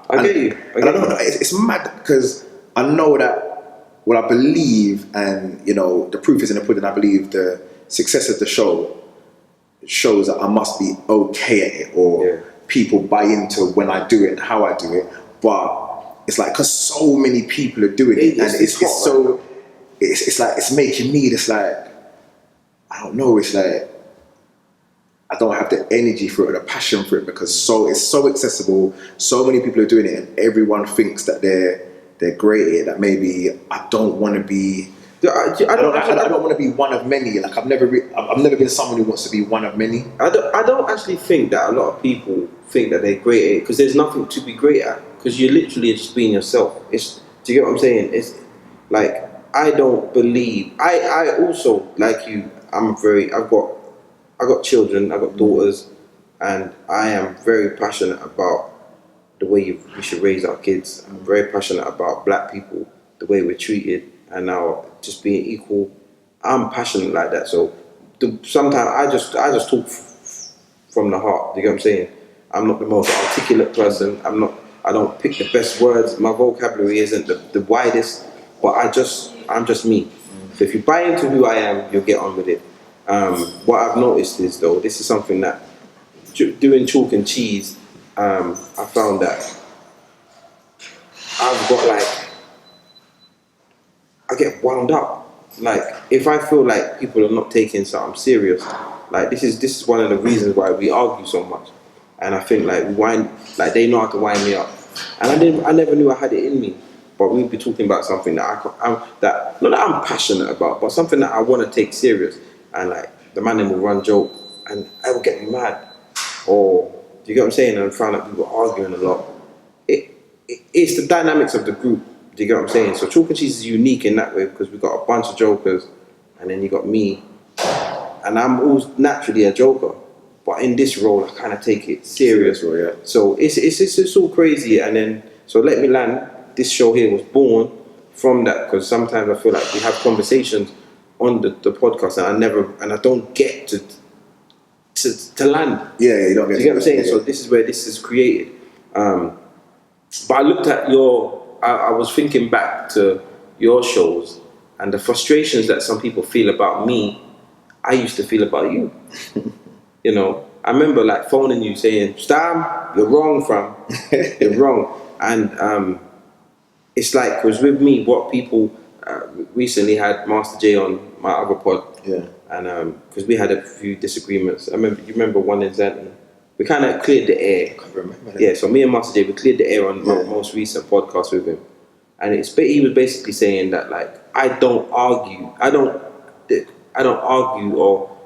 I get you. I don't know. It's mad, because I know that what I believe, and the proof is in the pudding. I believe the success of the show shows that I must be okay at it, or people buy into when I do it and how I do it. But it's because so many people are doing it, and it's making me I don't know, I don't have the energy for it or the passion for it, because it's so accessible, so many people are doing it, and everyone thinks that they're great at it, that maybe I don't want to be I don't want to be one of many. I've never been someone who wants to be one of many. I don't actually think that a lot of people think that they're great at it, because there's nothing to be great at, because you're literally just being yourself. Do you get what I'm saying? It's I don't believe. I also, like you, I've got children, I've got daughters, and I am very passionate about the way we should raise our kids. I'm very passionate about black people, the way we're treated, and now just being equal. I'm passionate like that. So sometimes I just talk from the heart. Do you get what I'm saying? I'm not the most articulate person. I don't pick the best words. My vocabulary isn't the widest, but I'm just me. So if you buy into who I am, you'll get on with it. What I've noticed is, though, this is something that doing chalk and cheese, I found that I've got I get wound up. If I feel like people are not taking something serious, this is one of the reasons why we argue so much. And I think they know how to wind me up. And I never knew I had it in me. But we'd be talking about something that not that I'm passionate about, but something that I want to take serious. And the man will run joke, and I will get mad. Or do you get what I'm saying? And I found out people arguing a lot. It's the dynamics of the group. Do you get what I'm saying? So Chalk and Cheese is unique in that way, because we've got a bunch of jokers, and then you got me, and I'm always naturally a joker, but in this role I kind of take it serious. So it's all crazy. And then so Let Me Land, this show here was born from that, because sometimes I feel like we have conversations on the podcast, and I don't get to to land. Yeah, you don't get. Do you get what I'm saying? Yeah. So this is where this is created. But I looked at I was thinking back to your shows and the frustrations that some people feel about me, I used to feel about you. You know, I remember like phoning you saying, Stam, you're wrong, fam. You're wrong. And it's like, because with me, what people recently had Master J on my other pod. Yeah. And because we had a few disagreements. You remember one in Zenton? We kind of cleared the air. I can't remember. Yeah, so me and Master J, we cleared the air on my most recent podcast with him. And he was basically saying that, like, I don't argue or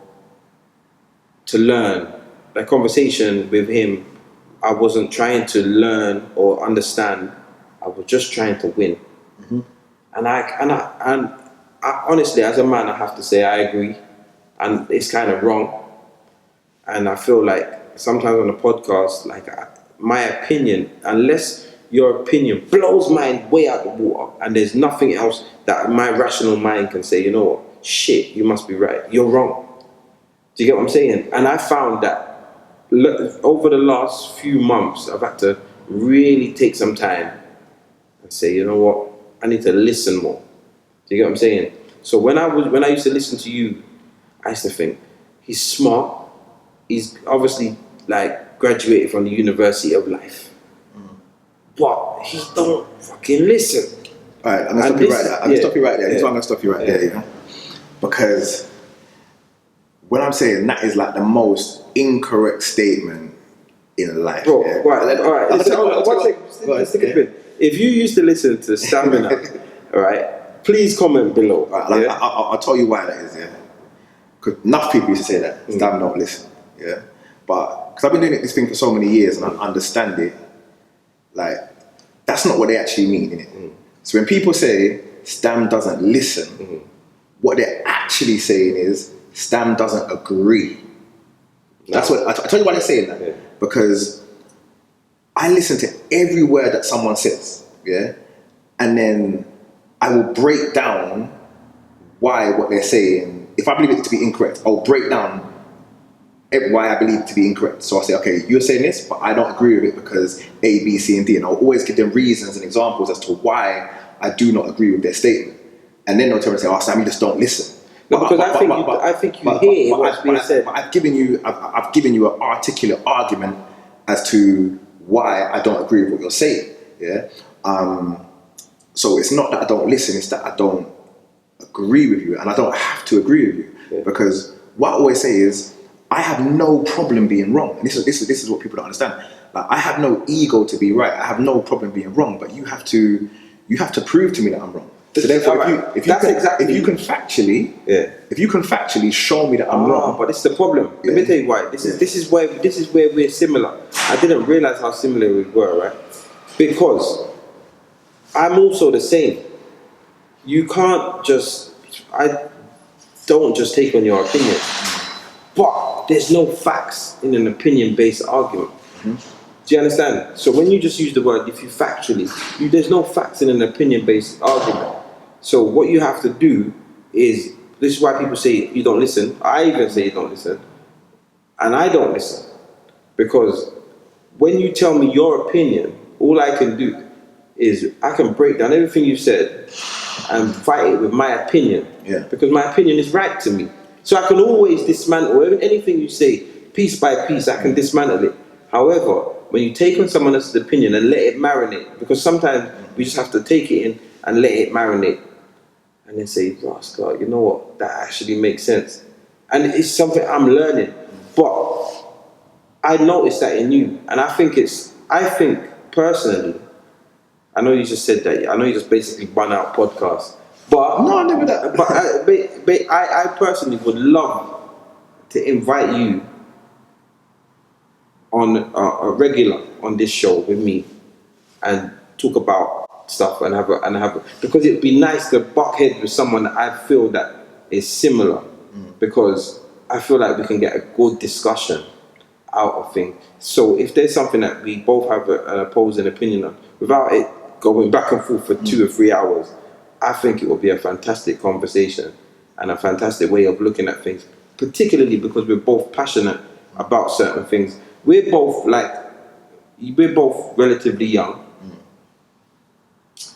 to learn. That conversation with him, I wasn't trying to learn or understand. I was just trying to win. Mm-hmm. And I honestly, as a man, I have to say I agree, and it's kind of wrong. And I feel like sometimes on a podcast, like my opinion, unless your opinion blows mine way out the water, and there's nothing else that my rational mind can say, you know what, shit, you must be right, you're wrong. Do you get what I'm saying? And I found that over the last few months, I've had to really take some time and say, you know what, I need to listen more. Do you get what I'm saying? So when I used to listen to you, I used to think, he's smart. He's obviously like graduated from the University of Life, but he don't fucking listen. All right, I'm gonna stop you right there. I'm gonna stop you right there. This is why I'm gonna stop you right there, yeah. Because when I'm saying that is like the most incorrect statement in life. Bro, yeah. All right. Let's take a bit. If you used to listen to Stamina, all right, please comment below. Right, yeah? I'll tell you why that is, yeah. Because enough people used to say that, Stam don't listen, yeah. But because I've been doing this thing for so many years and I understand it, like that's not what they actually mean, innit? So when people say Stam doesn't listen, what they're actually saying is Stam doesn't agree. No. That's what I tell you why they're saying that. Yeah. Because I listen to every word that someone says, yeah, and then I will break down why what they're saying. If I believe it to be incorrect, I'll break down why I believe it to be incorrect. So I'll say, okay, you're saying this, but I don't agree with it because A, B, C, and D. And I'll always give them reasons and examples as to why I do not agree with their statement. And then they'll tell me, say, oh, Sam, you just don't listen. No, because I think you hear what's being said. I've given you an articulate argument as to why I don't agree with what you're saying. Yeah. So it's not that I don't listen; it's that I don't agree with you, and I don't have to agree with you because what I always say is I have no problem being wrong. And this is what people don't understand. Like I have no ego to be right. I have no problem being wrong, but you have to prove to me that I'm wrong. So therefore, if you can factually show me that I'm wrong, but this is the problem. Let me tell you why. This is where we're similar. I didn't realize how similar we were, right? Because I'm also the same. You can't just. I don't just take on your opinion, but there's no facts in an opinion-based argument. Do you understand? So when you just use the word, if you factually, there's no facts in an opinion-based argument. So what you have to do is, this is why people say you don't listen. I even say you don't listen. And I don't listen. Because when you tell me your opinion, all I can do is I can break down everything you said and fight it with my opinion. Yeah. Because my opinion is right to me. So I can always dismantle anything you say, piece by piece, I can dismantle it. However, when you take on someone else's opinion and let it marinate, because sometimes we just have to take it in and let it marinate. And then say, Scott, you know what? That actually makes sense. And it's something I'm learning. But I noticed that in you. And I think personally, I know you just said that. I know you just basically run out podcasts. But no, I never that. But I personally would love to invite you on a regular on this show with me and talk about stuff and have a because it'd be nice to butt heads with someone that I feel that is similar because I feel like we can get a good discussion out of things. So if there's something that we both have an opposing opinion on, without it going back and forth for 2 or 3 hours, I think it will be a fantastic conversation and a fantastic way of looking at things, particularly because we're both passionate about certain things. We're both relatively young,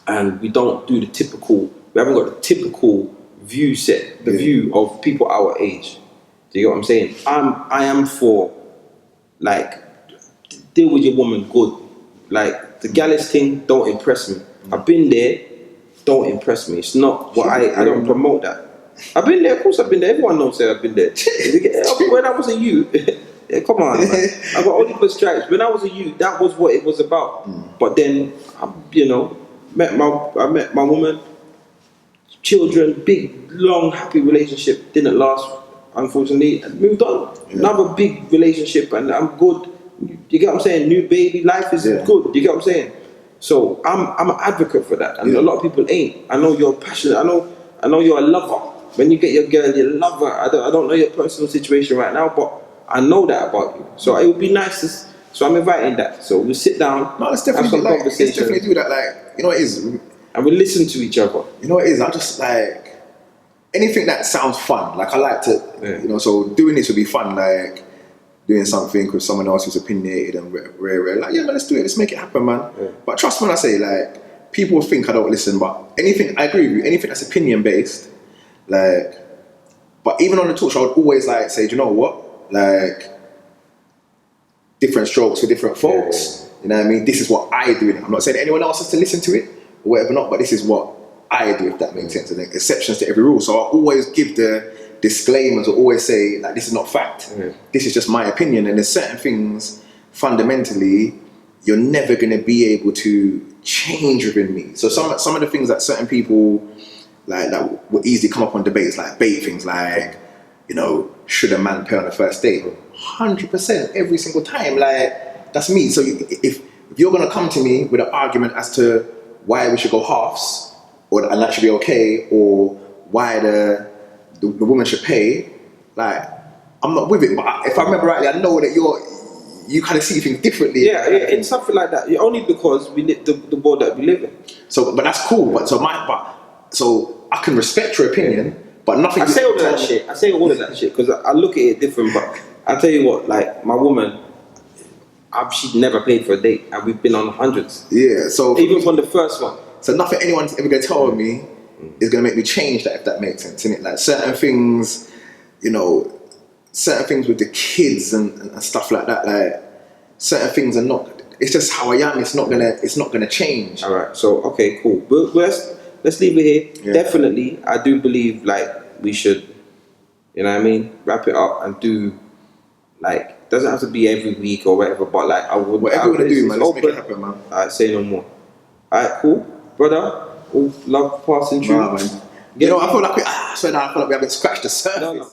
and we don't do the typical. We haven't got the typical view set, the view of people our age. Do you get what I'm saying? I am for, like, deal with your woman good. Like, the gallus thing don't impress me. I've been there, don't impress me. It's not what I don't promote that. I've been there, of course I've been there. Everyone knows that I've been there. When I was a youth, yeah, come on, man. I got only for stripes. When I was a youth, that was what it was about. But then, you know, I met my woman, children, big, long, happy relationship. Didn't last, unfortunately, and moved on. Another big relationship, and I'm good. You get what I'm saying? New baby, life is good. You get what I'm saying? So I'm an advocate for that, and a lot of people ain't. I know you're passionate. I know you're a lover. When you get your girl, you love her. I don't know your personal situation right now, but I know that about you. So it would be nice to. So I'm inviting that. So we sit down. No, let's definitely do, like, let's definitely do that. Like, you know what it is, and we listen to each other. You know what it is. I just like anything that sounds fun. Like, I like to, you know. So doing this would be fun. Like, doing something with someone else who's opinionated and rare. Like, yeah, man, let's do it. Let's make it happen, man. But trust me when I say, like, people think I don't listen, but anything, I agree with you. Anything that's opinion based, like. But even on the talk show, I would always like say, do you know what? Like, different strokes for different folks. You know what I mean? This is what I do. I'm not saying anyone else has to listen to it or whatever not, but this is what I do, if that makes sense. And then exceptions to every rule. So I always give the disclaimers, or always say, like, this is not fact. This is just my opinion. And there's certain things, fundamentally, you're never going to be able to change within me. So some of the things that certain people, like, that would easily come up on debates, like bait things, like, you know, should a man pay on the first date? 100% every single time. Like, that's me. So if you're going to come to me with an argument as to why we should go halves, and that should be okay, or why the woman should pay, like, I'm not with it. But if I remember rightly, I know that you kind of see things differently. Yeah, in something like that. Only because we live the world that we live in. So, but that's cool. But so I can respect your opinion, but nothing. I say all of that shit. I say all of that shit because I look at it different. But I tell you what, like, my woman, she'd never paid for a date, and we've been on hundreds. Yeah. So even from the first one. So nothing anyone's ever gonna tell me is gonna make me change that, if that makes sense, innit? Like, certain things, you know, certain things with the kids and stuff like that. Like, certain things are not. It's just how I am. It's not gonna change. All right. So okay, cool. But let's leave it here. Yeah. Definitely, I do believe, like, we should, you know what I mean, wrap it up and do, like, doesn't have to be every week or whatever, but, like, I would. Whatever you want to do, man. Let's make it happen, man. Alright, say no more. Alright, cool, brother. All love passing through. Nah, man. You know, I feel like we haven't scratched the surface. No.